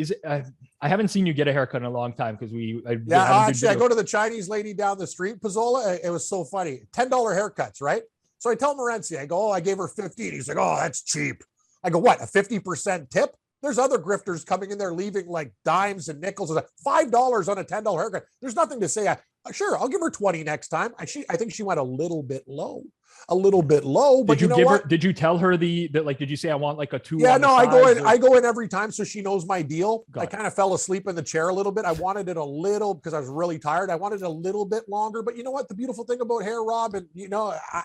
I haven't seen you get a haircut in a long time because I go to the Chinese lady down the street, Pizzola. It was so funny. $10 haircuts, right? So I tell Morency, I go, I gave her 15. He's like, oh, that's cheap. I go, what, a 50% tip? There's other grifters coming in there leaving like dimes and nickels. $5 on a $10 haircut. There's nothing to say. Sure, I'll give her 20 next time. I think she went a little bit low. But did you tell her that did you say I want like a 2? Yeah, no, I go in every time so she knows my deal. I kind of fell asleep in the chair a little bit. I wanted it a little because I was really tired. I wanted it a little bit longer, but you know what? The beautiful thing about hair, Rob, and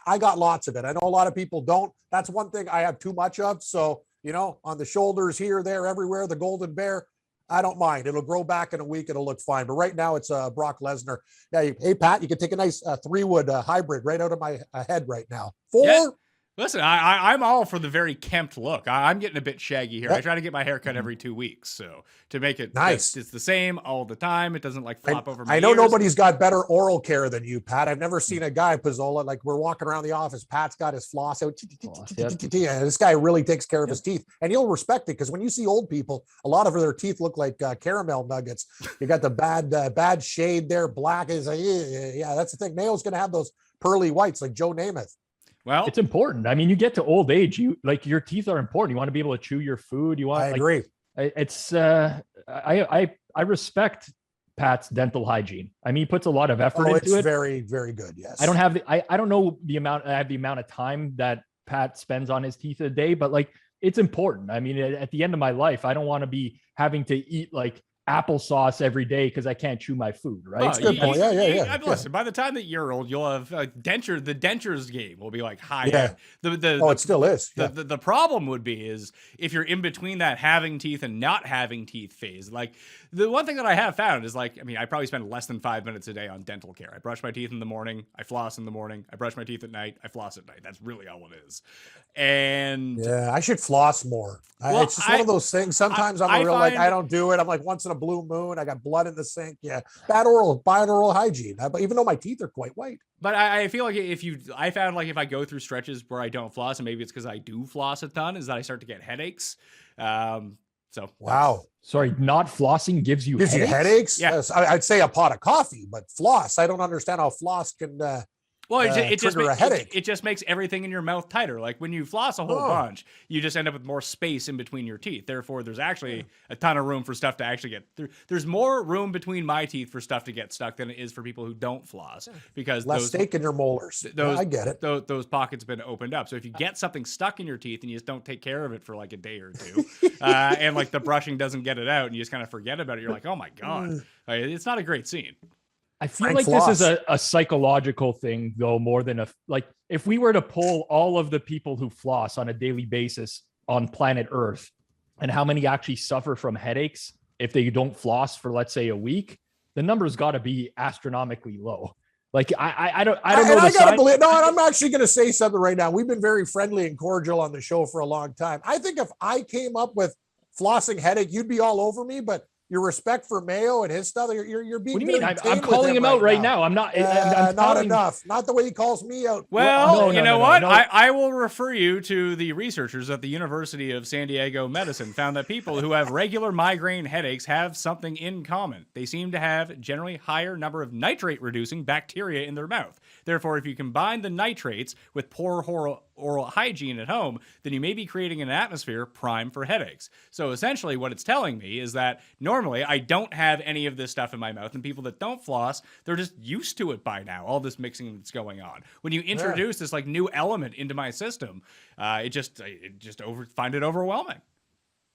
I got lots of it. I know a lot of people don't. That's one thing I have too much of. So on the shoulders here, there, everywhere, the golden bear. I don't mind. It'll grow back in a week. It'll look fine. But right now it's Brock Lesnar. Yeah. Hey, Pat, you can take a nice 3-wood hybrid right out of my head right now. 4. Yeah. Listen, I'm all for the very kempt look. I'm getting a bit shaggy here. Yep. I try to get my hair cut every 2 weeks. So to make it nice, it's the same all the time. It doesn't like flop over my I know ears. nobody's got better oral care than you, Pat. I've never seen a guy, Pizzola, like we're walking around the office. Pat's got his floss out. This guy really takes care of his teeth. And you'll respect it because when you see old people, a lot of their teeth look like caramel nuggets. You got the bad shade there. Black is, yeah, that's the thing. Mayo's going to have those pearly whites like Joe Namath. Well, it's important. I mean, you get to old age, your teeth are important. You want to be able to chew your food. I agree. It's I respect Pat's dental hygiene. I mean, he puts a lot of effort into it. It's very, very good. Yes. I don't know the amount of time that Pat spends on his teeth a day, but it's important. I mean, at the end of my life, I don't want to be having to eat applesauce every day because I can't chew my food, right? That's a good point. Yeah. Listen, by the time that you're old, you'll have the dentures game will be high. Yeah. It still is. Yeah. The problem would be is if you're in between that having teeth and not having teeth phase. The one thing that I have found is I probably spend less than 5 minutes a day on dental care. I brush my teeth in the morning, I floss in the morning, I brush my teeth at night, I floss at night. That's really all it is. And yeah, I should floss more. It's just one of those things. Sometimes I'm I don't do it. I'm once in a blue moon, I got blood in the sink. Yeah. Bad oral hygiene. Even though my teeth are quite white. But I feel like I found if I go through stretches where I don't floss, and maybe it's because I do floss a ton, is that I start to get headaches. So wow. Sorry, not flossing gives you headaches? Yeah. Yes, I'd say a pot of coffee, but floss, I don't understand how floss can it just makes everything in your mouth tighter. When you floss a whole bunch, you just end up with more space in between your teeth. Therefore, there's actually a ton of room for stuff to actually get through. There's more room between my teeth for stuff to get stuck than it is for people who don't floss because less steak in your molars. I get it. Those pockets have been opened up. So if you get something stuck in your teeth and you just don't take care of it for a day or two, and the brushing doesn't get it out and you just kind of forget about it, you're like, oh my God, it's not a great scene. I feel this is a psychological thing, though, more than if we were to poll all of the people who floss on a daily basis on planet Earth and how many actually suffer from headaches if they don't floss for, let's say, a week, the number's got to be astronomically low. I don't know. I gotta believe. No, I'm actually going to say something right now. We've been very friendly and cordial on the show for a long time. I think if I came up with flossing headache, you'd be all over me, but your respect for Mayo and his stuff, you're being. What do you mean? I'm calling him out right now. I'm not. Not enough. Not the way he calls me out. Well, you know what? I will refer you to the researchers at the University of San Diego Medicine found that people who have regular migraine headaches have something in common. They seem to have generally higher number of nitrate-reducing bacteria in their mouth. Therefore, if you combine the nitrates with poor oral hygiene at home, then you may be creating an atmosphere prime for headaches. So essentially what it's telling me is that normally I don't have any of this stuff in my mouth, and people that don't floss, they're just used to it by now, all this mixing that's going on. When you introduce this new element into my system, I find it overwhelming.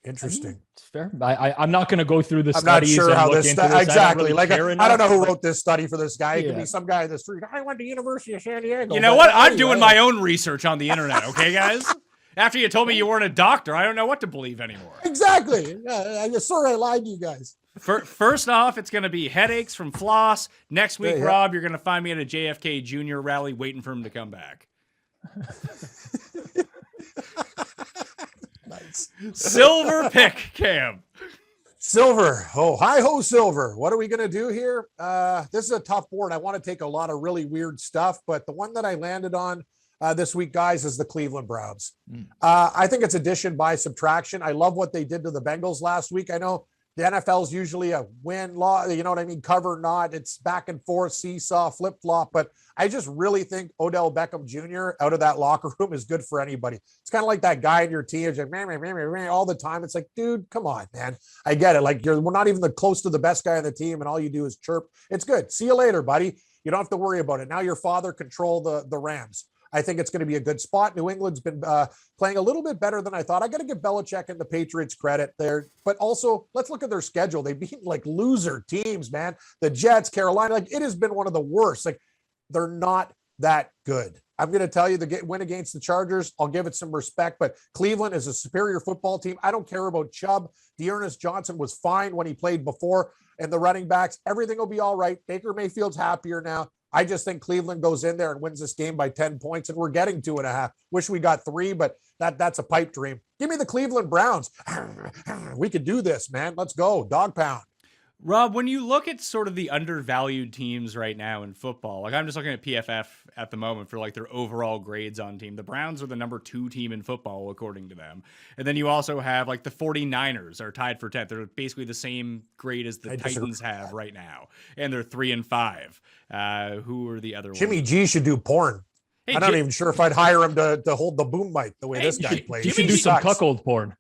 Interesting. It's fair. I'm not going to go through the I'm not studies. sure how this exactly. I don't know who wrote this study for this guy. It could be some guy in the street. I went to University of San Diego. You know what? I'm doing my own research on the internet. Okay, guys. After you told me you weren't a doctor, I don't know what to believe anymore. Exactly. I lied to you guys. First off, it's going to be headaches from floss. Next week, Rob, you're going to find me at a JFK Jr. rally waiting for him to come back. Nice. Silver pick, Cam. Silver. Oh, hi-ho, Silver. What are we going to do here? This is a tough board. I want to take a lot of really weird stuff, but the one that I landed on this week, guys, is the Cleveland Browns. I think it's addition by subtraction. I love what they did to the Bengals last week. I know the NFL is usually a win, law, you know what I mean? Cover, not. It's back and forth, seesaw, flip-flop. But I just really think Odell Beckham Jr. out of that locker room is good for anybody. It's kind of like that guy in your team, it's like, all the time. It's like, dude, come on, man. I get it. We're not even close to the best guy on the team, and all you do is chirp. It's good. See you later, buddy. You don't have to worry about it. Now your father control the Rams. I think it's going to be a good spot. New England's been playing a little bit better than I thought. I got to give Belichick and the Patriots credit there, but also let's look at their schedule. They beat loser teams, man. The Jets, Carolina, it has been one of the worst. They're not that good. I'm going to tell you the win against the Chargers, I'll give it some respect, but Cleveland is a superior football team. I don't care about Chubb. Dearness Johnson was fine when he played before, and the running backs, everything will be all right. Baker Mayfield's happier now. I just think Cleveland goes in there and wins this game by 10 points, and we're getting 2.5. Wish we got 3, but that's a pipe dream. Give me the Cleveland Browns. We could do this, man. Let's go. Dog pound. Rob, when you look at sort of the undervalued teams right now in football, like I'm just looking at PFF at the moment for like their overall grades on team. The Browns are the number 2 team in football, according to them. And then you also have like the 49ers are tied for 10th. They're basically the same grade as the Titans have right now. And they're 3-5. Who are the other ones? Jimmy G should do porn. Hey, I'm not even sure if I'd hire him to hold the boom mic the way this guy plays. You should do some cuckold porn.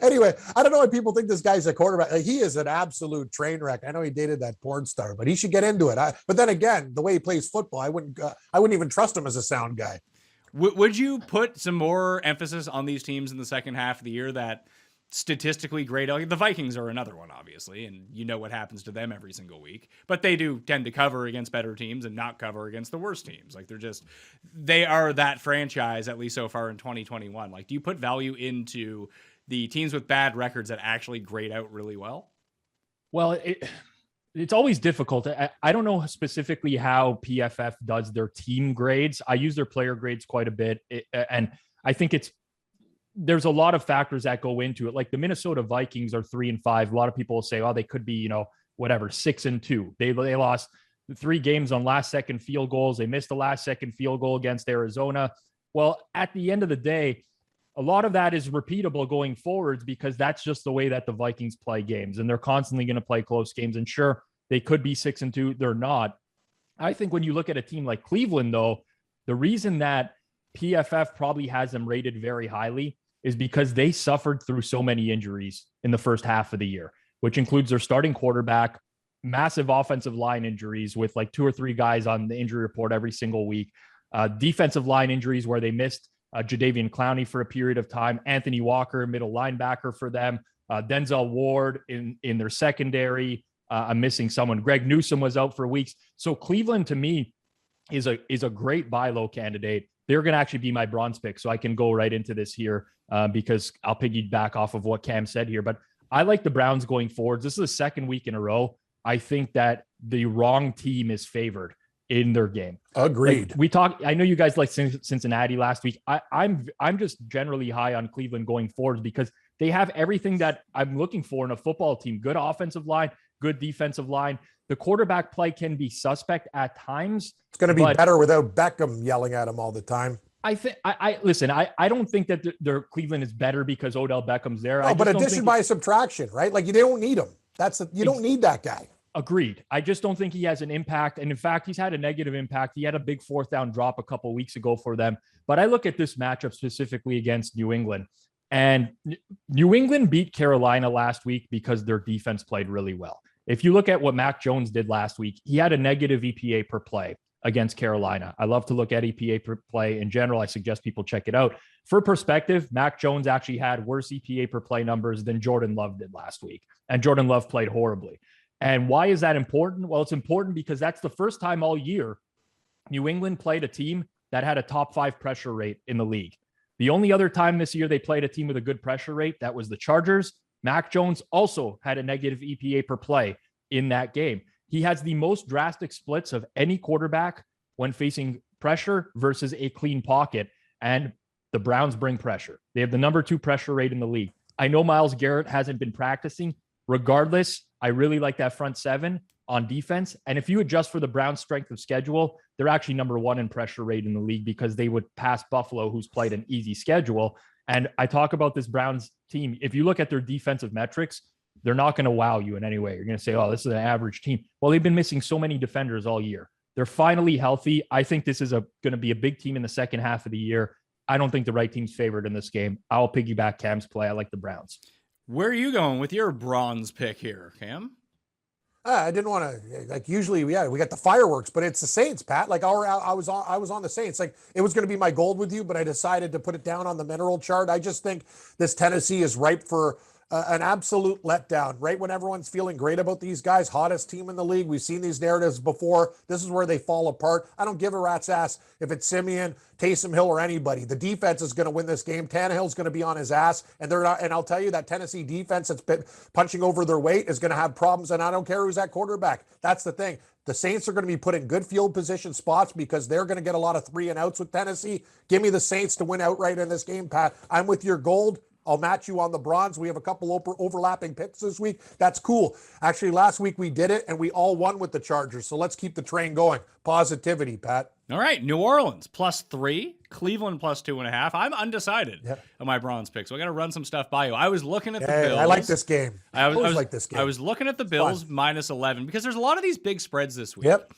Anyway, I don't know why people think this guy's a quarterback. Like, he is an absolute train wreck. I know he dated that porn star, but he should get into it. But then again, the way he plays football, I wouldn't even trust him as a sound guy. Would you put some more emphasis on these teams in the second half of the year that statistically great? The Vikings are another one, obviously, and you know what happens to them every single week, but they do tend to cover against better teams and not cover against the worst teams. Like they are that franchise, at least so far in 2021. Like, do you put value into the teams with bad records that actually grade out really well? Well, it's always difficult. I don't know specifically how PFF does their team grades. I use their player grades quite a bit, and I think there's a lot of factors that go into it. Like the Minnesota Vikings are 3-5. A lot of people will say, oh, they could be, 6-2. They lost 3 games on last second field goals. They missed the last second field goal against Arizona. Well, at the end of the day, a lot of that is repeatable going forwards because that's just the way that the Vikings play games, and they're constantly going to play close games. And sure, they could be 6-2. They're not. I think when you look at a team like Cleveland, though, the reason that PFF probably has them rated very highly is because they suffered through so many injuries in the first half of the year, which includes their starting quarterback, massive offensive line injuries with like 2 or 3 guys on the injury report every single week, defensive line injuries where they missed Jadeveon Clowney for a period of time, Anthony Walker, middle linebacker for them, Denzel Ward in their secondary. I'm missing someone. Greg Newsome was out for weeks. So Cleveland, to me, is a great buy low candidate. They're going to actually be my bronze pick. So I can go right into this here because I'll piggyback off of what Cam said here. But I like the Browns going forward. This is the second week in a row. I think that the wrong team is favored in their game. Agreed. Like I know you guys like Cincinnati last week. I'm just generally high on Cleveland going forward because they have everything that I'm looking for in a football team. Good offensive line, good defensive line. The quarterback play can be suspect at times. It's going to be better without Beckham yelling at him all the time. I think listen. I don't think that their Cleveland is better because Odell Beckham's there. No, but addition by subtraction, right? Like you don't need him. You don't need that guy. Agreed. I just don't think he has an impact. And in fact, he's had a negative impact. He had a big 4th down drop a couple of weeks ago for them. But I look at this matchup specifically against New England. And New England beat Carolina last week because their defense played really well. If you look at what Mac Jones did last week, he had a negative EPA per play against Carolina. I love to look at EPA per play in general. I suggest people check it out. For perspective, Mac Jones actually had worse EPA per play numbers than Jordan Love did last week. And Jordan Love played horribly. And why is that important? Well, it's important because that's the first time all year New England played a team that had a top 5 pressure rate in the league. The only other time this year they played a team with a good pressure rate, that was the Chargers. Mac Jones also had a negative EPA per play in that game. He has the most drastic splits of any quarterback when facing pressure versus a clean pocket. And the Browns bring pressure. They have the number 2 pressure rate in the league. I know Myles Garrett hasn't been practicing. Regardless, I really like that front 7 on defense. And if you adjust for the Browns' strength of schedule, they're actually number 1 in pressure rate in the league because they would pass Buffalo, who's played an easy schedule. And I talk about this Browns team. If you look at their defensive metrics, they're not going to wow you in any way. You're going to say, oh, this is an average team. Well, they've been missing so many defenders all year. They're finally healthy. I think this is going to be a big team in the second half of the year. I don't think the right team's favored in this game. I'll piggyback Cam's play. I like the Browns. Where are you going with your bronze pick here, Cam? I didn't want to, like, usually, we got the fireworks, but it's the Saints, Pat. Like, I was on the Saints. Like, it was going to be my gold with you, but I decided to put it down on the mineral chart. I just think this Tennessee is ripe for an absolute letdown, right? When everyone's feeling great about these guys, hottest team in the league. We've seen these narratives before. This is where they fall apart. I don't give a rat's ass if it's Simeon, Taysom Hill, or anybody. The defense is going to win this game. Tannehill's going to be on his ass, and they're not. And I'll tell you that Tennessee defense that's been punching over their weight is going to have problems. And I don't care who's at quarterback. That's the thing. The Saints are going to be put in good field position spots because they're going to get a lot of 3 and outs with Tennessee. Give me the Saints to win outright in this game, Pat. I'm with your gold. I'll match you on the bronze. We have a couple overlapping picks this week. That's cool. Actually, last week we did it, and we all won with the Chargers. So let's keep the train going. Positivity, Pat. All right. New Orleans +3, Cleveland +2.5. I'm undecided on my bronze pick, so I got to run some stuff by you. I was looking at the Bills. I like this game. I was like this game. I was looking at the Bills -11 because there's a lot of these big spreads this week. Yep.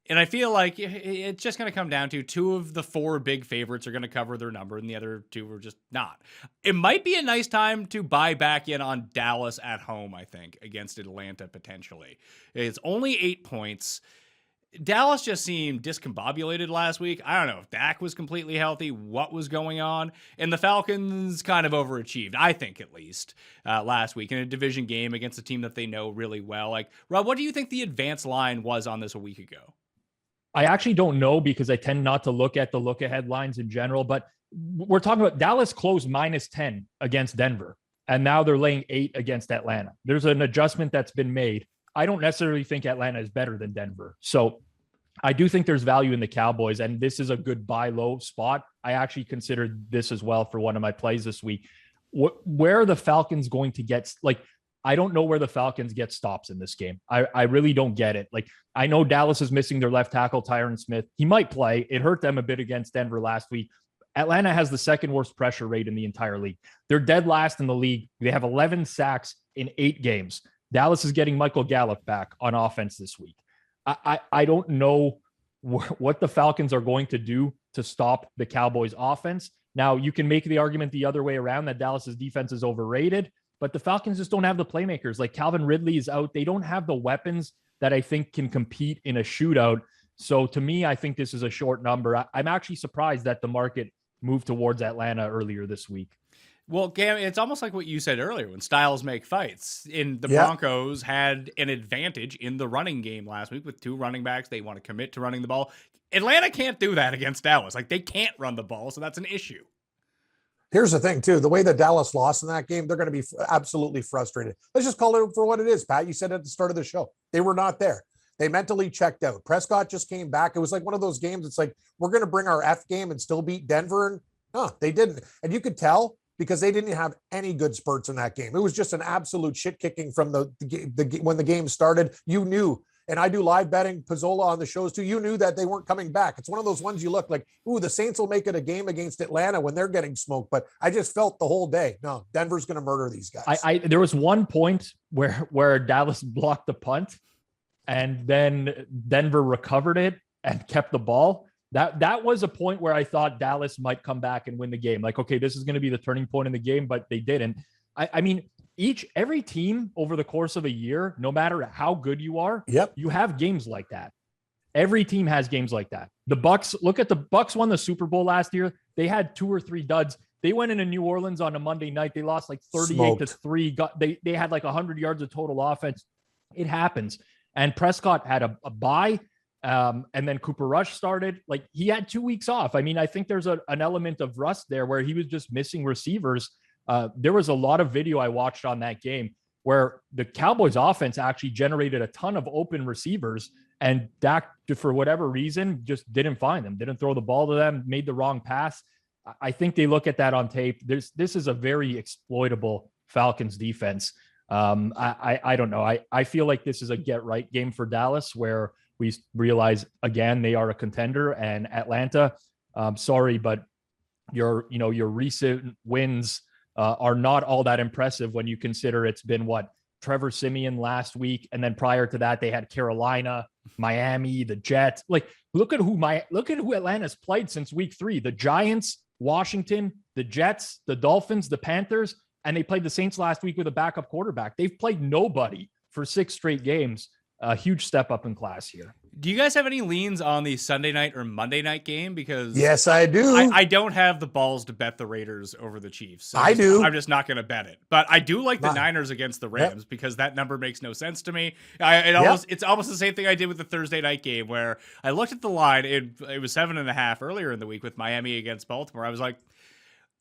And I feel like it's just going to come down to 2 of the 4 big favorites are going to cover their number, and the other 2 are just not. It might be a nice time to buy back in on Dallas at home, I think, against Atlanta potentially. It's only 8 points. Dallas just seemed discombobulated last week. I don't know if Dak was completely healthy, what was going on. And the Falcons kind of overachieved, I think at least, last week in a division game against a team that they know really well. Like, Rob, what do you think the advance line was on this a week ago? I actually don't know because I tend not to look at the look-ahead lines in general, but we're talking about Dallas closed -10 against Denver, and now they're laying 8 against Atlanta. There's an adjustment that's been made. I don't necessarily think Atlanta is better than Denver. So I do think there's value in the Cowboys, and this is a good buy low spot. I actually considered this as well for one of my plays this week. Where are the Falcons going to get, like, I don't know where the Falcons get stops in this game. I really don't get it. Like, I know Dallas is missing their left tackle, Tyron Smith. He might play. It hurt them a bit against Denver last week. Atlanta has the 2nd worst pressure rate in the entire league. They're dead last in the league. They have 11 sacks in 8 games. Dallas is getting Michael Gallup back on offense this week. I don't know what the Falcons are going to do to stop the Cowboys offense. Now, you can make the argument the other way around that Dallas's defense is overrated, but the Falcons just don't have the playmakers. Like, Calvin Ridley is out. They don't have the weapons that I think can compete in a shootout. So to me, I think this is a short number. I'm actually surprised that the market moved towards Atlanta earlier this week. Well, Cam, it's almost like what you said earlier when styles make fights. The Broncos had an advantage in the running game last week with 2 running backs. They want to commit to running the ball. Atlanta can't do that against Dallas. Like, they can't run the ball, so that's an issue. Here's the thing, too. The way that Dallas lost in that game, they're going to be absolutely frustrated. Let's just call it for what it is, Pat. You said at the start of the show, they were not there. They mentally checked out. Prescott just came back. It was like one of those games. It's like, we're going to bring our F game and still beat Denver. And no, they didn't. And you could tell because they didn't have any good spurts in that game. It was just an absolute shit kicking from when the game started. You knew. And I do live betting, Pizzola on the shows too. You knew that they weren't coming back. It's one of those ones you look like, ooh, the Saints will make it a game against Atlanta when they're getting smoked. But I just felt the whole day, no, Denver's going to murder these guys. There was one point where Dallas blocked the punt and then Denver recovered it and kept the ball. That was a point where I thought Dallas might come back and win the game. Like, okay, this is going to be the turning point in the game, but they didn't. I mean, every team over the course of a year, no matter how good you are, you have games like that. Every team has games like that. The Bucks, look at the Bucks won the Super Bowl last year. They had 2 or 3 duds. They went into New Orleans on a Monday night. They lost like 38-3. They had like 100 yards of total offense. It happens. And Prescott had a bye. And then Cooper Rush started. Like, he had 2 weeks off. I mean, I think there's an element of rust there where he was just missing receivers. There was a lot of video I watched on that game where the Cowboys offense actually generated a ton of open receivers, and Dak, for whatever reason, just didn't find them, didn't throw the ball to them, made the wrong pass. I think they look at that on tape. This is a very exploitable Falcons defense. I don't know. I feel like this is a get right game for Dallas where we realize again, they are a contender, and Atlanta, sorry, but your recent wins are not all that impressive when you consider it's been Trevor Siemian last week. And then prior to that, they had Carolina, Miami, the Jets. Like, look at who Atlanta's played since week 3, the Giants, Washington, the Jets, the Dolphins, the Panthers, and they played the Saints last week with a backup quarterback. They've played nobody for 6 straight games. a huge step up in class here. Do you guys have any leans on the Sunday night or Monday night game? Because yes, I do. I don't have the balls to bet the Raiders over the Chiefs. So I do. I'm just not going to bet it. But I do like the Niners against the Rams because that number makes no sense to me. It's almost the same thing I did with the Thursday night game where I looked at the line. It was 7.5 earlier in the week with Miami against Baltimore. I was like,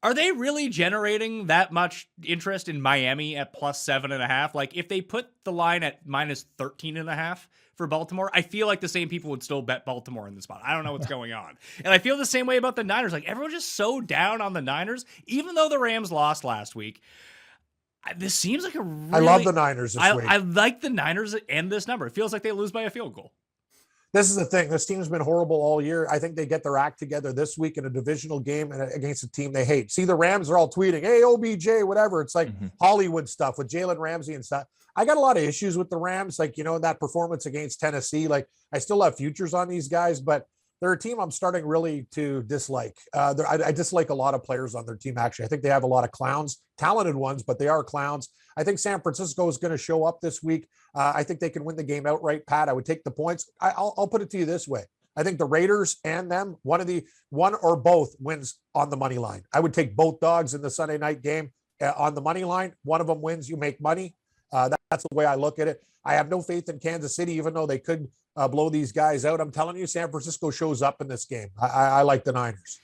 are they really generating that much interest in Miami at plus 7.5? Like, if they put the line at minus 13.5 for Baltimore, I feel like the same people would still bet Baltimore in the spot. I don't know what's going on. And I feel the same way about the Niners. Like, everyone's just so down on the Niners, even though the Rams lost last week. This seems like a really... I love the Niners this week. I like the Niners and this number. It feels like they lose by a field goal. This is the thing. This team's been horrible all year. I think they get their act together this week in a divisional game and against a team they hate. See, the Rams are all tweeting, hey, OBJ, whatever. It's like Hollywood stuff with Jalen Ramsey and stuff. I got a lot of issues with the Rams. Like, that performance against Tennessee, like I still have futures on these guys, but they're a team I'm starting really to dislike. I dislike a lot of players on their team, actually. I think they have a lot of clowns, talented ones, but they are clowns. I think San Francisco is going to show up this week. I think they can win the game outright, Pat. I would take the points. I'll put it to you this way. I think the Raiders and them, one or both wins on the money line. I would take both dogs in the Sunday night game on the money line. One of them wins, you make money. That's the way I look at it. I have no faith in Kansas City, even though they could blow these guys out. I'm telling you, San Francisco shows up in this game. I like the Niners.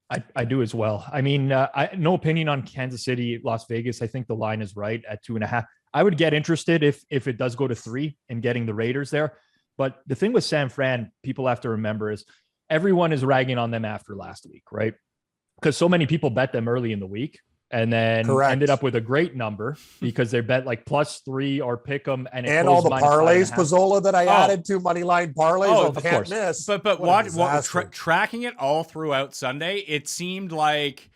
I do as well. I mean, no opinion on Kansas City, Las Vegas. I think the line is right at 2.5. I would get interested if it does go to 3 and getting the Raiders there. But the thing with San Fran, people have to remember is everyone is ragging on them after last week, right? Because so many people bet them early in the week and then ended up with a great number because they bet like +3 or pick them and all the parlays, Pizzola, that I added to money line parlays. Can't miss. But tracking it all throughout Sunday, it seemed like,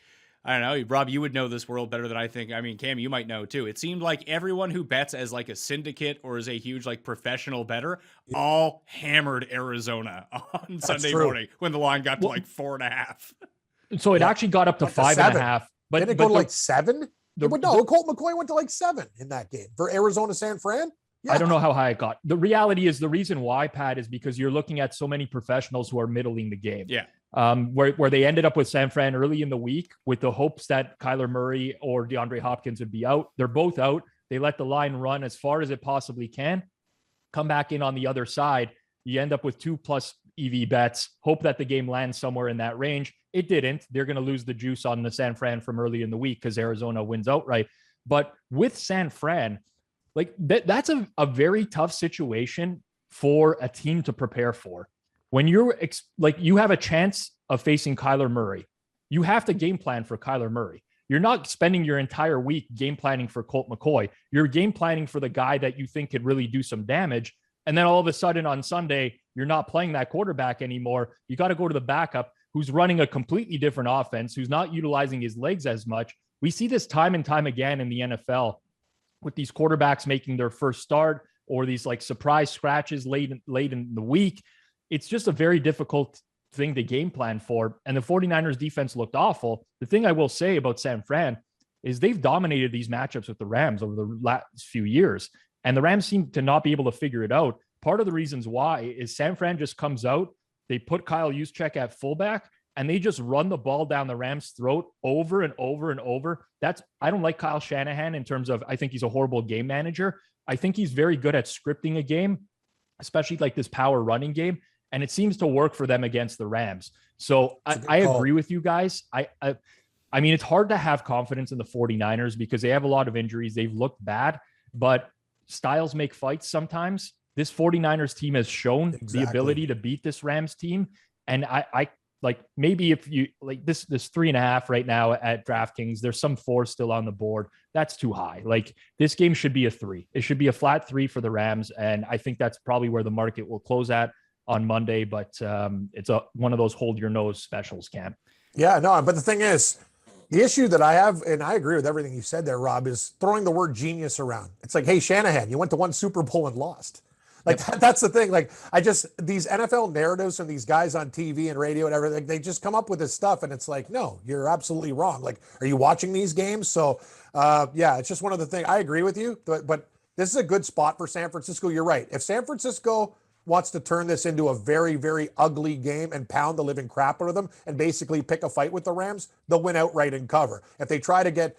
I don't know, Rob, you would know this world better than I think. I mean, Cam, you might know too. It seemed like everyone who bets as like a syndicate or as a huge like professional bettor all hammered Arizona on Sunday morning when the line got to like 4.5. So it actually got up to 5.5. But did it go to like 7? Colt McCoy went to like 7 in that game for Arizona San Fran. Yeah. I don't know how high it got. The reality is the reason why, Pat, is because you're looking at so many professionals who are middling the game. Yeah. Where they ended up with San Fran early in the week with the hopes that Kyler Murray or DeAndre Hopkins would be out. They're both out. They let the line run as far as it possibly can. Come back in on the other side. You end up with 2+ EV bets. Hope that the game lands somewhere in that range. It didn't. They're going to lose the juice on the San Fran from early in the week because Arizona wins outright. But with San Fran, like that's a very tough situation for a team to prepare for. When you're you have a chance of facing Kyler Murray, you have to game plan for Kyler Murray. You're not spending your entire week game planning for Colt McCoy. You're game planning for the guy that you think could really do some damage. And then all of a sudden on Sunday, you're not playing that quarterback anymore. You got to go to the backup who's running a completely different offense, who's not utilizing his legs as much. We see this time and time again in the NFL with these quarterbacks making their first start or these like surprise scratches late in the week. It's just a very difficult thing to game plan for. And the 49ers defense looked awful. The thing I will say about San Fran is they've dominated these matchups with the Rams over the last few years. And the Rams seem to not be able to figure it out. Part of the reasons why is San Fran just comes out, they put Kyle Juszczyk at fullback, and they just run the ball down the Rams' throat over and over and over. I don't like Kyle Shanahan in terms of, I think he's a horrible game manager. I think he's very good at scripting a game, especially like this power running game. And it seems to work for them against the Rams. So I agree with you guys. I mean, it's hard to have confidence in the 49ers because they have a lot of injuries. They've looked bad, but styles make fights sometimes. This 49ers team has shown the ability to beat this Rams team. And I like, maybe if you like this 3.5 right now at DraftKings, there's some 4 still on the board. That's too high. Like this game should be a 3. It should be a flat 3 for the Rams. And I think that's probably where the market will close at on Monday, but it's one of those hold your nose specials, Cam. Yeah, no, but the thing is, the issue that I have, and I agree with everything you said there, Rob, is throwing the word genius around. It's like, hey, Shanahan, you went to one Super Bowl and lost. Like that's the thing. Like these NFL narratives and these guys on TV and radio and everything, they just come up with this stuff. And it's like, no, you're absolutely wrong. Like, are you watching these games? So yeah, it's just one of the things. I agree with you, but this is a good spot for San Francisco. You're right. If San Francisco wants to turn this into a very, very ugly game and pound the living crap out of them and basically pick a fight with the Rams, they'll win outright and cover. If they try to get,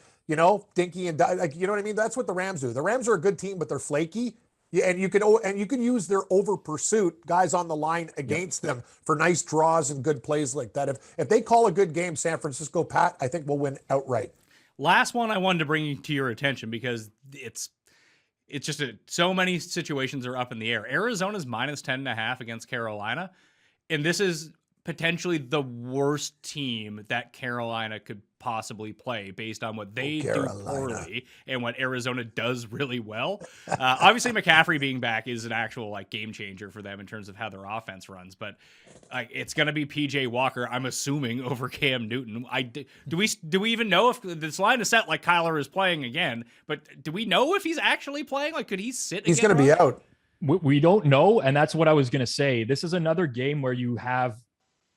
dinky and like, you know what I mean? That's what the Rams do. The Rams are a good team, but they're flaky. Yeah, and you can use their over pursuit guys on the line against them for nice draws and good plays like that. If they call a good game, San Francisco, Pat, I think we'll win outright. Last one I wanted to bring to your attention because it's just so many situations are up in the air. Arizona's minus 10.5 against Carolina, and this is potentially the worst team that Carolina could possibly play based on what they do poorly and what Arizona does really well. Obviously, McCaffrey being back is an actual game changer for them in terms of how their offense runs, but it's going to be PJ Walker, I'm assuming, over Cam Newton. Do we even know if this line is set like Kyler is playing again, but do we know if he's actually playing? Could he sit? He's going to be out. We don't know, and that's what I was going to say. This is another game where you have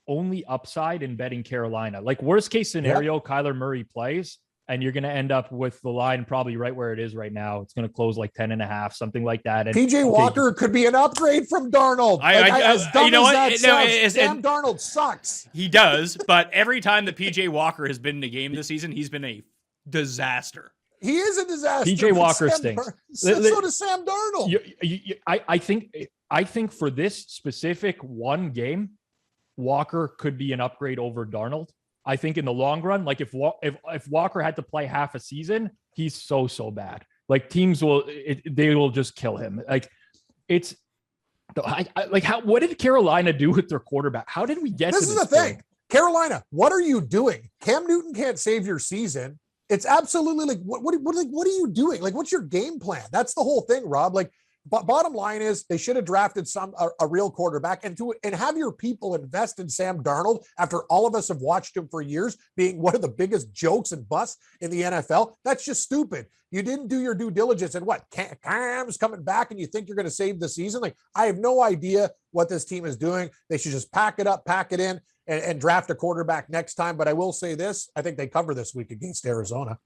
only upside in betting Carolina. Worst case scenario, Kyler Murray plays, and you're going to end up with the line probably right where it is right now. It's going to close 10.5, something like that. And PJ Walker could be an upgrade from Darnold. Sam Darnold sucks. He does, but every time that PJ Walker has been in a game this season, he's been a disaster. He is a disaster. PJ Walker stinks. So does Sam Darnold. I think for this specific one game, Walker could be an upgrade over Darnold. I think in the long run, if Walker had to play half a season, he's so bad. Teams will just kill him. What did Carolina do with their quarterback? How did we get this? This is the thing. Carolina, what are you doing? Cam Newton can't save your season. It's absolutely what are you doing? What's your game plan? That's the whole thing, Rob. Bottom line is they should have drafted a real quarterback and have your people invest in Sam Darnold after all of us have watched him for years being one of the biggest jokes and busts in the NFL. That's just stupid. You didn't do your due diligence, and Cam's coming back and you think you're going to save the season. I have no idea what this team is doing. They should just pack it up, pack it in, and draft a quarterback next time. But I will say this, I think they cover this week against Arizona.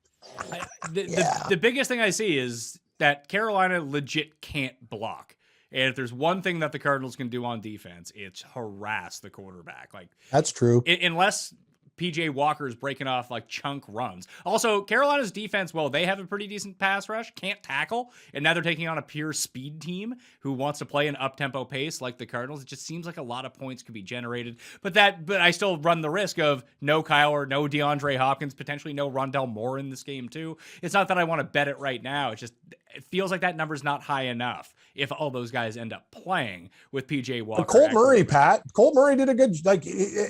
The biggest thing I see is that Carolina legit can't block. And if there's one thing that the Cardinals can do on defense, it's harass the quarterback. That's true. Unless PJ Walker is breaking off chunk runs. Also, Carolina's defense, they have a pretty decent pass rush, can't tackle, and now they're taking on a pure speed team who wants to play an up-tempo pace like the Cardinals. It just seems like a lot of points could be generated. But I still run the risk of no Kyler, no DeAndre Hopkins, potentially no Rondell Moore in this game too. It's not that I want to bet it right now. It feels like that number's not high enough if all those guys end up playing with PJ Walker. But Colt Murray, Pat. Colt Murray did a good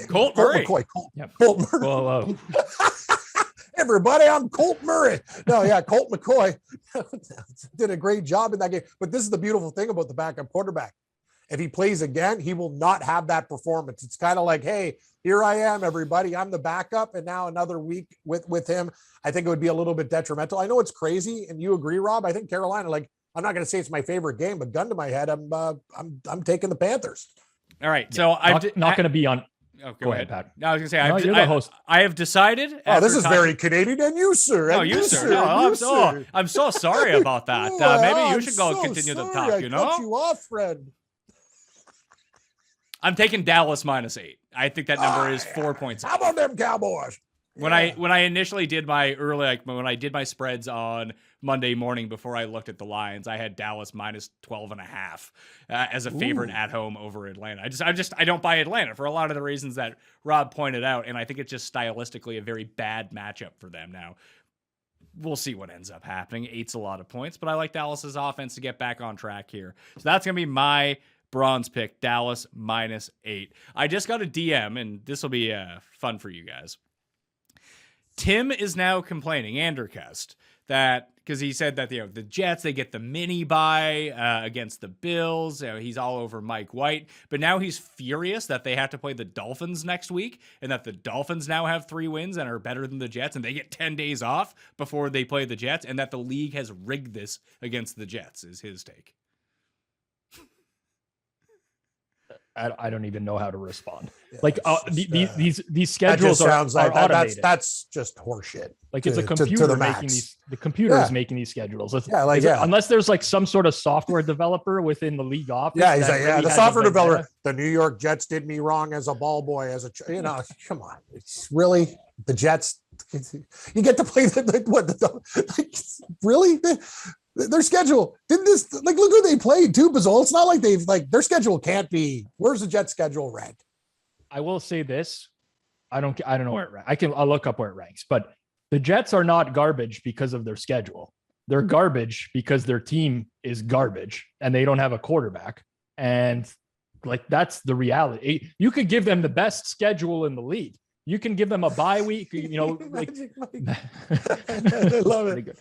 Colt Murray. McCoy. Colt Murray. Whoa. Everybody, I'm Colt Murray. No, yeah, Colt McCoy did a great job in that game. But this is the beautiful thing about the backup quarterback. If he plays again, he will not have that performance. It's kind of like, hey, here I am, everybody. I'm the backup, and now another week with him. I think it would be a little bit detrimental. I know it's crazy, and you agree, Rob. I think Carolina, I'm not going to say it's my favorite game, but gun to my head, I'm taking the Panthers. All right, so I'm not going to be on. Oh, go ahead, Pat. No, I was going to say, I have decided. Oh, this is very Canadian, and you, sir. No, you, sir. No, I'm so sorry about that. Maybe you should go and continue the talk. I cut you off, friend. I'm taking Dallas -8. I think that number is 4.6. How about them Cowboys? When I initially did my when I did my spreads on Monday morning before I looked at the lines, I had Dallas -12.5 as a favorite at home over Atlanta. I don't buy Atlanta for a lot of the reasons that Rob pointed out, and I think it's just stylistically a very bad matchup for them. Now, we'll see what ends up happening. 8's a lot of points, but I like Dallas's offense to get back on track here. So that's gonna be my bronze pick, Dallas -8. I just got a DM, and this will be fun for you guys. Tim is now complaining, Andercust, that because he said that the Jets, they get the mini bye against the Bills. He's all over Mike White, but now he's furious that they have to play the Dolphins next week, and that the Dolphins now have 3 wins and are better than the Jets, and they get 10 days off before they play the Jets, and that the league has rigged this against the Jets. Is his take. I don't even know how to respond. Yeah, Like these schedules sounds like automated. that's just horseshit. Like it's a computer making these. The computer is making these schedules. Unless there's like some sort of software developer within the league office. Yeah, he's like, really the software developer. The New York Jets did me wrong as a ball boy, come on, it's really the Jets. You get to play really. Their schedule didn't this look who they played too, Pizzola. It's not like they've their schedule can't be. Where's the Jets schedule ranked? I will say this. I don't know where it ranks. I'll look up where it ranks, but the Jets are not garbage because of their schedule. They're garbage because their team is garbage and they don't have a quarterback. And that's the reality. You could give them the best schedule in the league. You can give them a bye week, I love it.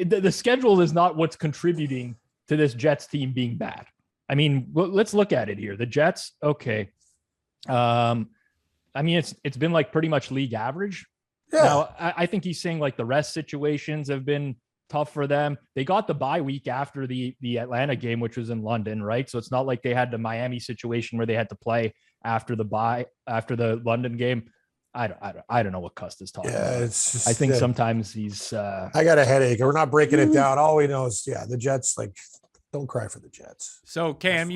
The schedule is not what's contributing to this Jets team being bad. I mean, let's look at it here. The Jets, okay. It's been pretty much league average. Yeah. Now, I think he's saying the rest situations have been tough for them. They got the bye week after the Atlanta game, which was in London, right? So it's not like they had the Miami situation where they had to play after the London game. I don't know what Cust is talking about. I think sometimes he's I got a headache. We're not breaking it down. All we know is the Jets, don't cry for the Jets. So Cam,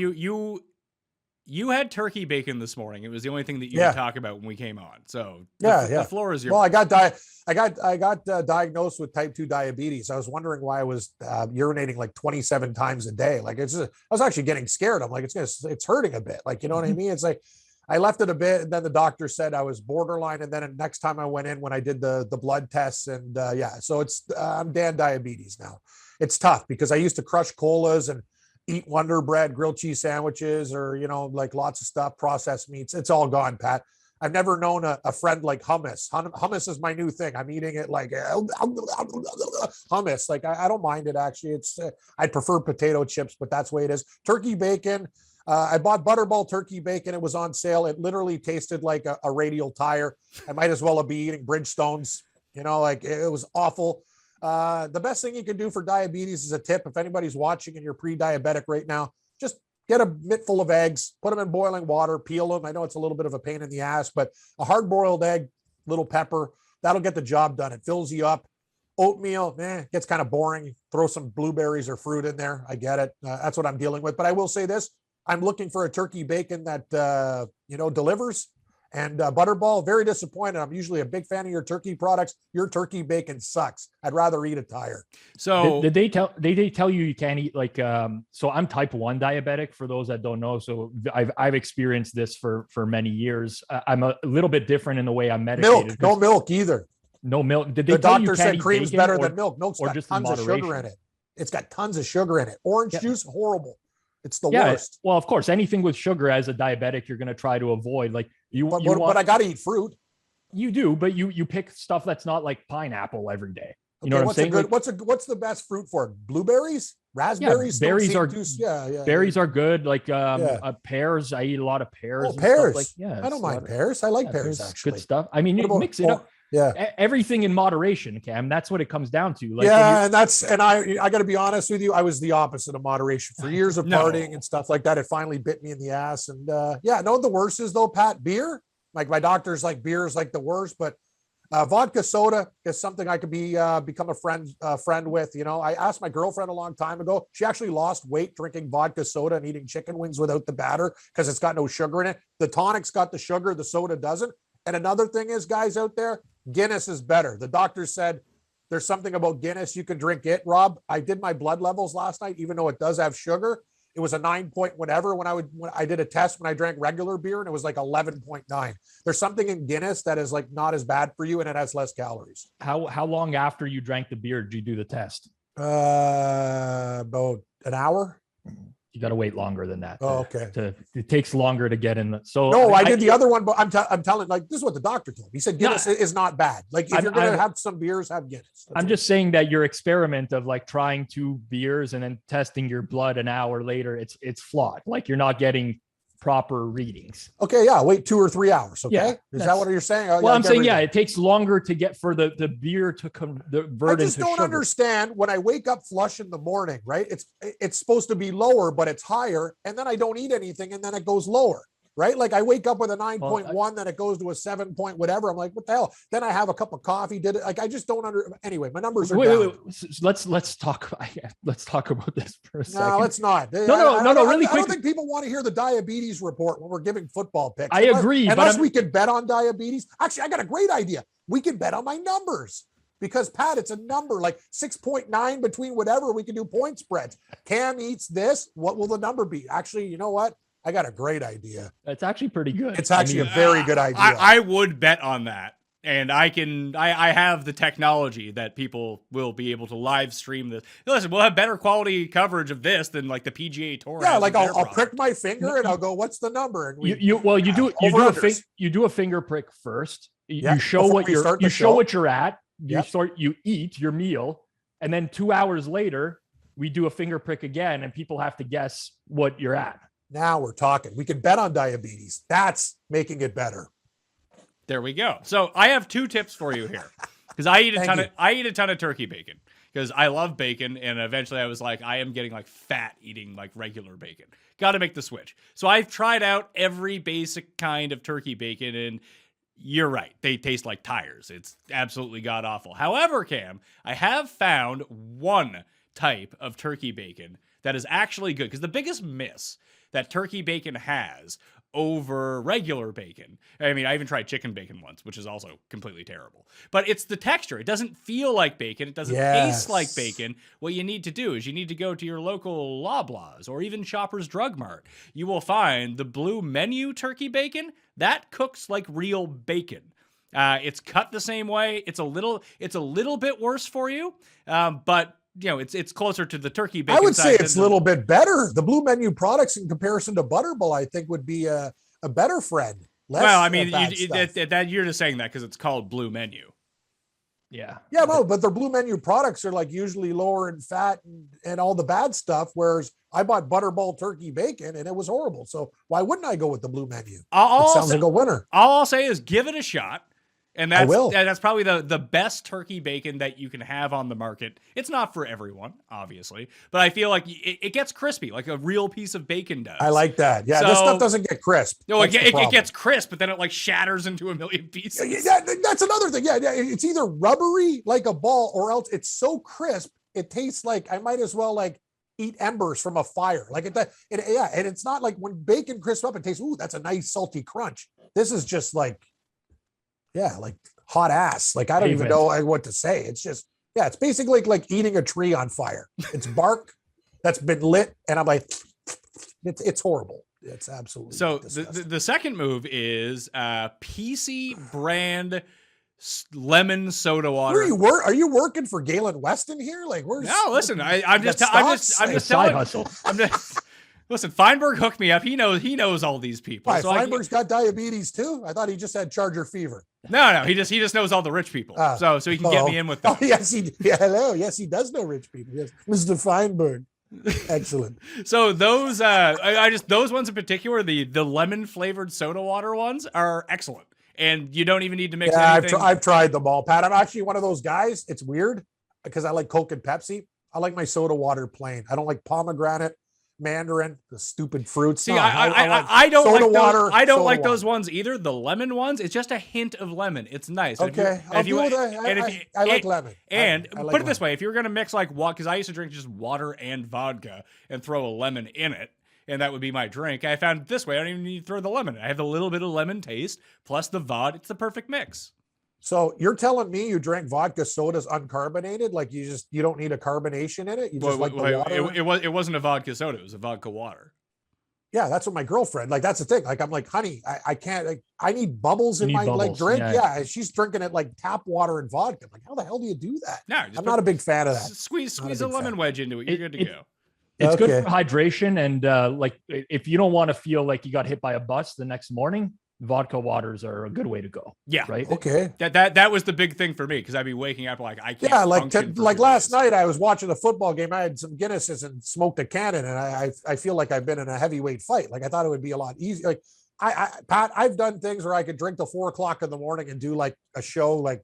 you had turkey bacon this morning. It was the only thing that you could talk about when we came on. So the floor is yours. Well, I got diagnosed with type 2 diabetes. I was wondering why I was urinating 27 times a day. I was actually getting scared. I'm like, it's hurting a bit. You know what I mean? It's I left it a bit, and then the doctor said I was borderline. And then next time I went in when I did the blood tests, and so I'm Dan diabetes now. It's tough because I used to crush colas and eat Wonder Bread, grilled cheese sandwiches, or lots of stuff, processed meats. It's all gone, Pat. I've never known a friend like hummus. Hummus is my new thing. I'm eating it hummus. I don't mind it actually. I prefer potato chips, but that's the way it is. Turkey bacon. I bought Butterball turkey bacon. It was on sale. It literally tasted like a radial tire. I might as well be eating Bridgestones. It was awful. The best thing you can do for diabetes is a tip. If anybody's watching and you're pre-diabetic right now, just get a mitt full of eggs, put them in boiling water, peel them. I know it's a little bit of a pain in the ass, but a hard-boiled egg, little pepper, that'll get the job done. It fills you up. Oatmeal, gets kind of boring. Throw some blueberries or fruit in there. I get it. That's what I'm dealing with. But I will say this. I'm looking for a turkey bacon that, delivers. And Butterball, very disappointed. I'm usually a big fan of your turkey products. Your turkey bacon sucks. I'd rather eat a tire. So did they tell you can't eat so I'm type 1 diabetic for those that don't know. So I've experienced this for many years. I'm a little bit different in the way I'm medicated. No milk either. No milk. Did they the tell doctor you said cream's better than milk. Milk's got just tons of sugar in it. It's got tons of sugar in it. Orange juice, horrible. It's the worst. Well, of course, anything with sugar as a diabetic, you're going to try to avoid. But I got to eat fruit. You do, but you pick stuff that's not like pineapple every day. You know what I'm saying? What's the best fruit for it? Blueberries, raspberries. Berries are berries are good. Pears. I eat a lot of pears. Oh, pears. I don't mind pears. I like pears actually. Good stuff. I mean, you mix it up. Yeah, everything in moderation, Cam. That's what it comes down to. I got to be honest with you. I was the opposite of moderation for years of partying and stuff like that. It finally bit me in the ass. And the worst is though, Pat, beer. My doctor's beer is the worst, but vodka soda is something I could become a friend with. I asked my girlfriend a long time ago. She actually lost weight drinking vodka soda and eating chicken wings without the batter because it's got no sugar in it. The tonic's got the sugar, the soda doesn't. And another thing is, guys out there, Guinness is better. The doctor said there's something about Guinness. You can drink it, Rob. I did my blood levels last night, even though it does have sugar. It was a 9 point whatever when I did a test when I drank regular beer, and it was 11.9. There's something in Guinness that is not as bad for you, and it has less calories. How long after you drank the beer did you do the test? About an hour. You got to wait longer than that. Oh, okay. It takes longer to get in. I did the other one, but I'm telling this is what the doctor told me. He said Guinness is not bad. If you're going to have some beers, have Guinness. I'm just saying that your experiment of trying 2 beers and then testing your blood an hour later, it's flawed. You're not getting proper readings. Okay, yeah, wait 2 or 3 hours. Okay, Yeah, is that what you're saying? Well, I'm saying, yeah, it takes longer to get for the beer to convert I just into don't sugar. understand when I wake up flush in the morning, right? It's supposed to be lower, but it's higher, and then I don't eat anything, and then it goes lower, right? Like I wake up with a 9.1, then it goes to a 7 point whatever. I'm like, what the hell? Then I have a cup of coffee. Did it? Like I just don't anyway, my numbers are down. Wait. So let's talk about this for a second. No, let's not. No. Really quick. I don't think people want to hear the diabetes report when we're giving football picks. I agree, Unless we can bet on diabetes. Actually, I got a great idea. We can bet on my numbers. Because Pat, it's a number like 6.9 between whatever. We can do point spreads. Cam eats this. What will the number be? Actually, you know what? I got a great idea. It's actually pretty good. It's actually a very good idea. I would bet on that. And I have the technology that people will be able to live stream this. Listen, we'll have better quality coverage of this than like the PGA Tour. Yeah, like I'll prick my finger and I'll go, what's the number? And you do a finger prick first. You show what you're at. You eat your meal, and then 2 hours later, we do a finger prick again, and people have to guess what you're at. Now we're talking. We can bet on diabetes. That's making it better. There we go. So I have 2 tips for you here, because I eat a ton of turkey bacon because I love bacon, and eventually I was like, I am getting like fat eating like regular bacon. Got to make the switch. So I've tried out every basic kind of turkey bacon, and you're right. They taste like tires. It's absolutely god awful. However, Cam, I have found one type of turkey bacon that is actually good, because the biggest miss that turkey bacon has over regular bacon, I mean, I even tried chicken bacon once, which is also completely terrible, but it's the texture. It doesn't feel like bacon. It doesn't taste like bacon. What you need to do is you need to go to your local Loblaws or even Shoppers Drug Mart. You will find the Blue Menu turkey bacon that cooks like real bacon. It's cut the same way. It's a little bit worse for you, but you know, it's closer to the turkey bacon. I would say it's a little bit better. The Blue Menu products in comparison to Butterball, I think, would be a better friend. Well, I mean, you're just saying that because it's called Blue Menu. Yeah. Yeah, no, but their Blue Menu products are like usually lower in fat and all the bad stuff, whereas I bought Butterball turkey bacon and it was horrible. So why wouldn't I go with the Blue Menu? It sounds like a winner. All I'll say is give it a shot. And that's probably the best turkey bacon that you can have on the market. It's not for everyone, obviously, but I feel like it gets crispy, like a real piece of bacon does. I like that. Yeah, this stuff doesn't get crisp. No, it gets crisp, but then it like shatters into a million pieces. Yeah, that's another thing. Yeah, it's either rubbery like a ball, or else it's so crisp it tastes like I might as well like eat embers from a fire. Like and it's not like when bacon crisps up, it tastes, ooh, that's a nice salty crunch. This is just like, yeah, like hot ass. Like I don't even know what to say. It's just, yeah, it's basically like eating a tree on fire. It's bark that's been lit, and I'm like, it's horrible. It's absolutely so. Disgusting. The second move is PC brand lemon soda water. Are you working for Galen Weston here? Like, where's? No, listen, I'm just telling. Hustle. Listen, Feinberg hooked me up. He knows all these people. Why, so Feinberg's got diabetes too? I thought he just had Charger fever. No, he just knows all the rich people. So he can get me in with them. Oh, yes, hello. Yes, he does know rich people. Yes, Mr. Feinberg. Excellent. So those those ones in particular, the lemon flavored soda water ones are excellent. And you don't even need to mix anything. I've tried them all, Pat. I'm actually one of those guys. It's weird because I like Coke and Pepsi. I like my soda water plain. I don't like pomegranate, mandarin, the stupid fruits. See, I don't like those ones either. The lemon ones, it's just a hint of lemon. It's nice. Okay, I like lemon. And I like put it this way: if you're gonna mix like what, because I used to drink just water and vodka and throw a lemon in it, and that would be my drink. I found this way I don't even need to throw the lemon in. I have a little bit of lemon taste plus the vod. It's the perfect mix. So you're telling me you drank vodka sodas uncarbonated? Like you don't need a carbonation in it? You just like the water? It wasn't a vodka soda. It was a vodka water. Yeah, that's what my girlfriend, like, that's the thing. Like, I'm like, honey, I can't, like, I need bubbles in my like drink. Yeah. She's drinking it like tap water and vodka. I'm like, how the hell do you do that? No, I'm not a big fan of that. Squeeze a lemon wedge into it. You're good to go. It's good for hydration. And like, if you don't want to feel like you got hit by a bus the next morning, vodka waters are a good way to go. Yeah. Right. Okay. That was the big thing for me because I'd be waking up like I can't. Yeah, function for like 2 last days. night I was watching a football game. I had some Guinnesses and smoked a cannon, and I feel like I've been in a heavyweight fight. Like I thought it would be a lot easier. Like Pat, I've done things where I could drink till 4 o'clock in the morning and do like a show, like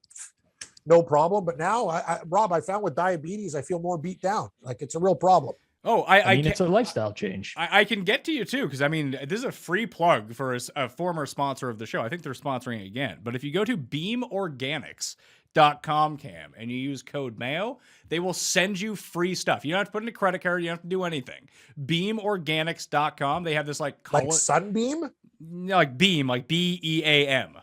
no problem. But now, Rob, I found with diabetes, I feel more beat down. Like it's a real problem. Oh, I mean, it's a lifestyle change. I can get to you too, because I mean, this is a free plug for a former sponsor of the show. I think they're sponsoring again. But if you go to beamorganics.com, Cam, and you use code Mayo, they will send you free stuff. You don't have to put in a credit card. You don't have to do anything. Beamorganics.com. They have this like Sunbeam? like Beam, like BEAM.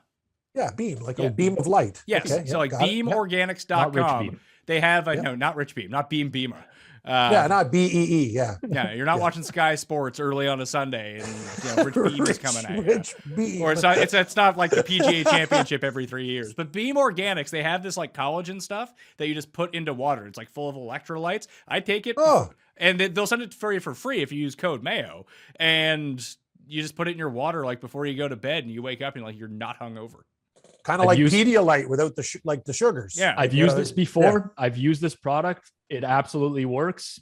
Yeah, beam, like a beam of light. Yes. Okay, So like beamorganics.com. Not Rich Beam. They have no, not Rich Beam, not Beam Beamer. Yeah, not BEE. Yeah. Yeah, you're not watching Sky Sports early on a Sunday, and Rich Beam is coming at you. Rich Beam. Or it's not like the PGA Championship every 3 years. But Beam Organics, they have this like collagen stuff that you just put into water. It's like full of electrolytes. I take it, and they'll send it for you for free if you use code Mayo, and you just put it in your water like before you go to bed, and you wake up and like you're not hungover. Kind of like Pedialyte without the sugars. Yeah, I've used this before. Yeah. I've used this product. It absolutely works.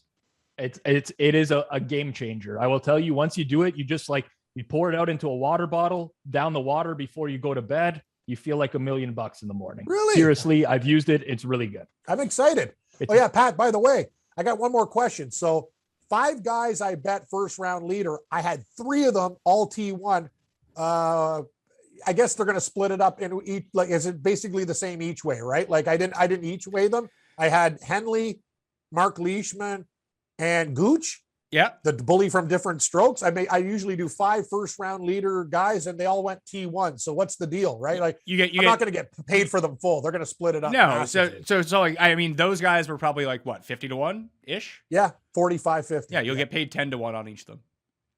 It is a game changer. I will tell you, once you do it, you just like you pour it out into a water bottle, down the water before you go to bed. You feel like $1 million in the morning. Really? Seriously, I've used it. It's really good. I'm excited. Yeah, Pat, by the way, I got one more question. So 5 guys I bet first round leader. I had 3 of them all T1. I guess they're going to split it up in each, like, is it basically the same each way, right? Like I didn't each way them. I had Henley, Mark Leishman, and Gooch. Yeah. The bully from Different Strokes. I usually do 5 first round leader guys, and they all went T1. So what's the deal, right? Like I'm not going to get paid for them full. They're going to split it up. No. So like, I mean, those guys were probably like what, 50 to 1 ish? Yeah. 45, 50. Yeah. You'll get paid 10 to 1 on each of them.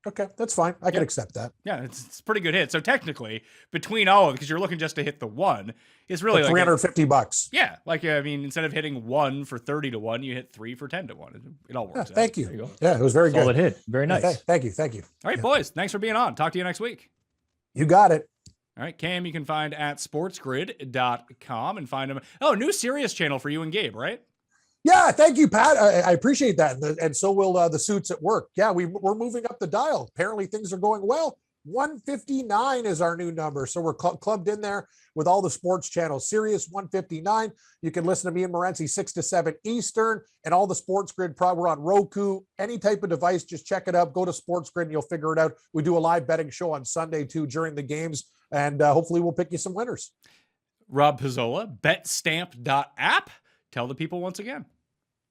Okay, that's fine. I can accept that. Yeah, it's a pretty good hit. So technically, between all of it, because you're looking just to hit the one, it's really like $350. Yeah, like I mean, instead of hitting 1 for 30 to 1, you hit 3 for 10 to 1. It all works. Yeah, out. thank you. There you go. Yeah, it was very Solid good. hit. Very nice. Yeah, thank you. All right, boys. Thanks for being on. Talk to you next week. You got it. All right, Cam, you can find at sportsgrid.com and find him. Oh, new Sirius channel for you and Gabe, right? Yeah, thank you, Pat. I appreciate that. And so will the suits at work. Yeah, we're moving up the dial. Apparently things are going well. 159 is our new number. So we're clubbed in there with all the sports channels. Sirius 159. You can listen to me and Morency 6 to 7 Eastern, and all the Sports Grid. We're on Roku, any type of device. Just check it out. Go to Sports Grid and you'll figure it out. We do a live betting show on Sunday too during the games, and hopefully we'll pick you some winners. Rob Pizzola, betstamp.app. Tell the people once again.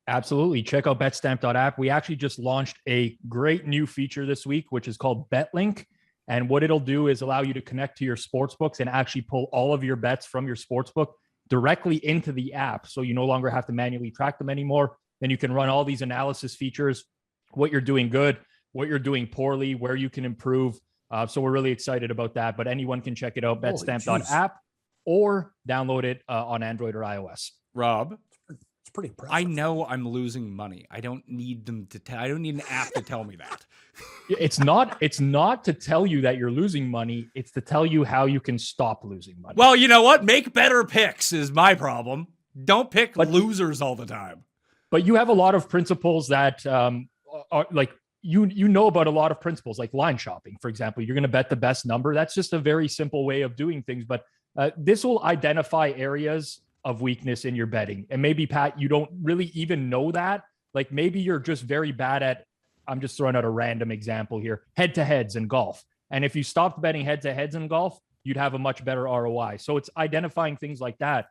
Absolutely. Check out betstamp.app. We actually just launched a great new feature this week, which is called BetLink. And what it'll do is allow you to connect to your sports books and actually pull all of your bets from your sports book directly into the app. So you no longer have to manually track them anymore. Then you can run all these analysis features, what you're doing good, what you're doing poorly, where you can improve. So we're really excited about that. But anyone can check it out, betstamp.app, or download it on Android or iOS. Rob, it's pretty impressive. I know I'm losing money. I don't need them to I don't need an app to tell me that. It's not to tell you that you're losing money. It's to tell you how you can stop losing money. Well, you know what? Make better picks is my problem. Don't pick losers all the time. But you have a lot of principles that are like, you know about a lot of principles, like line shopping, for example. You're going to bet the best number. That's just a very simple way of doing things. But this will identify areas of weakness in your betting. And maybe, Pat, you don't really even know that. Like maybe you're just very bad at, I'm just throwing out a random example here, head-to-heads in golf. And if you stopped betting head-to-heads in golf, you'd have a much better ROI. So it's identifying things like that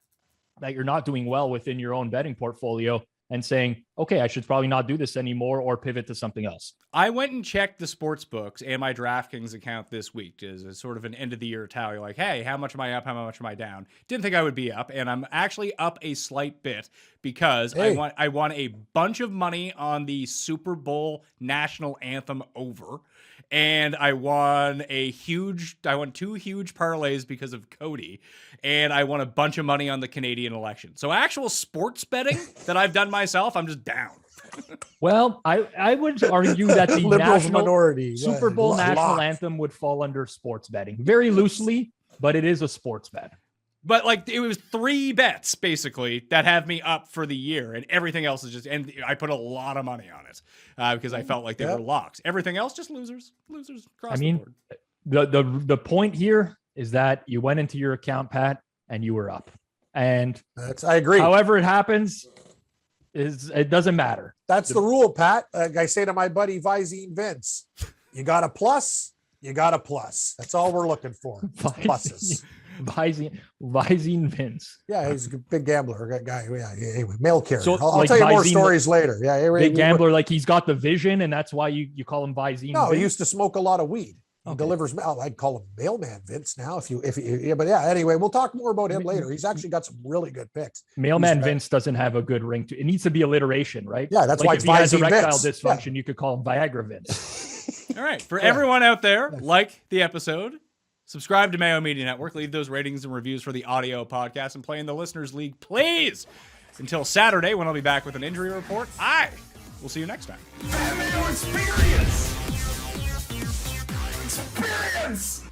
you're not doing well within your own betting portfolio and saying, okay, I should probably not do this anymore or pivot to something else. I went and checked the sports books and my DraftKings account this week as a sort of an end of the year tally. Like, hey, how much am I up? How much am I down? Didn't think I would be up. And I'm actually up a slight bit because I won a bunch of money on the Super Bowl national anthem over. And I won two huge parlays because of Cody, and I won a bunch of money on the Canadian election. So actual sports betting that I've done myself, I'm just down. Well, I would argue that the Liberals national minority. Super Bowl Yeah, national lock. anthem would fall under sports betting very loosely, but it is a sports bet. But like it was 3 bets basically that have me up for the year, and everything else is just. And I put a lot of money on it because I felt like they were locks. Everything else just losers across the board. The point here is that you went into your account, Pat, and you were up. And I agree. However it happens, it doesn't matter. That's the rule, Pat. Like I say to my buddy Visine Vince, you got a plus, you got a plus. That's all we're looking for. Pluses. Visine Vince. Yeah, he's a big gambler guy. Yeah, anyway, mail carrier. So, I'll like tell you more Visine, stories later. Yeah, big gambler, like he's got the vision, and that's why you call him Visine. No, Vince? he used to smoke a lot of weed. He delivers mail. I'd call him Mailman Vince now. But yeah. Anyway, we'll talk more about him later. He's actually got some really good picks. Mailman Vince doesn't have a good ring to it. Needs to be alliteration, right? Yeah, that's like why if he has Visine erectile Vince. dysfunction, you could call him Viagra Vince. All right, for everyone out there, like the episode, subscribe to Mayo Media Network, leave those ratings and reviews for the audio podcast, and play in the Listeners League, please. Until Saturday, when I'll be back with an injury report, we'll see you next time. Mayo experience. Experience.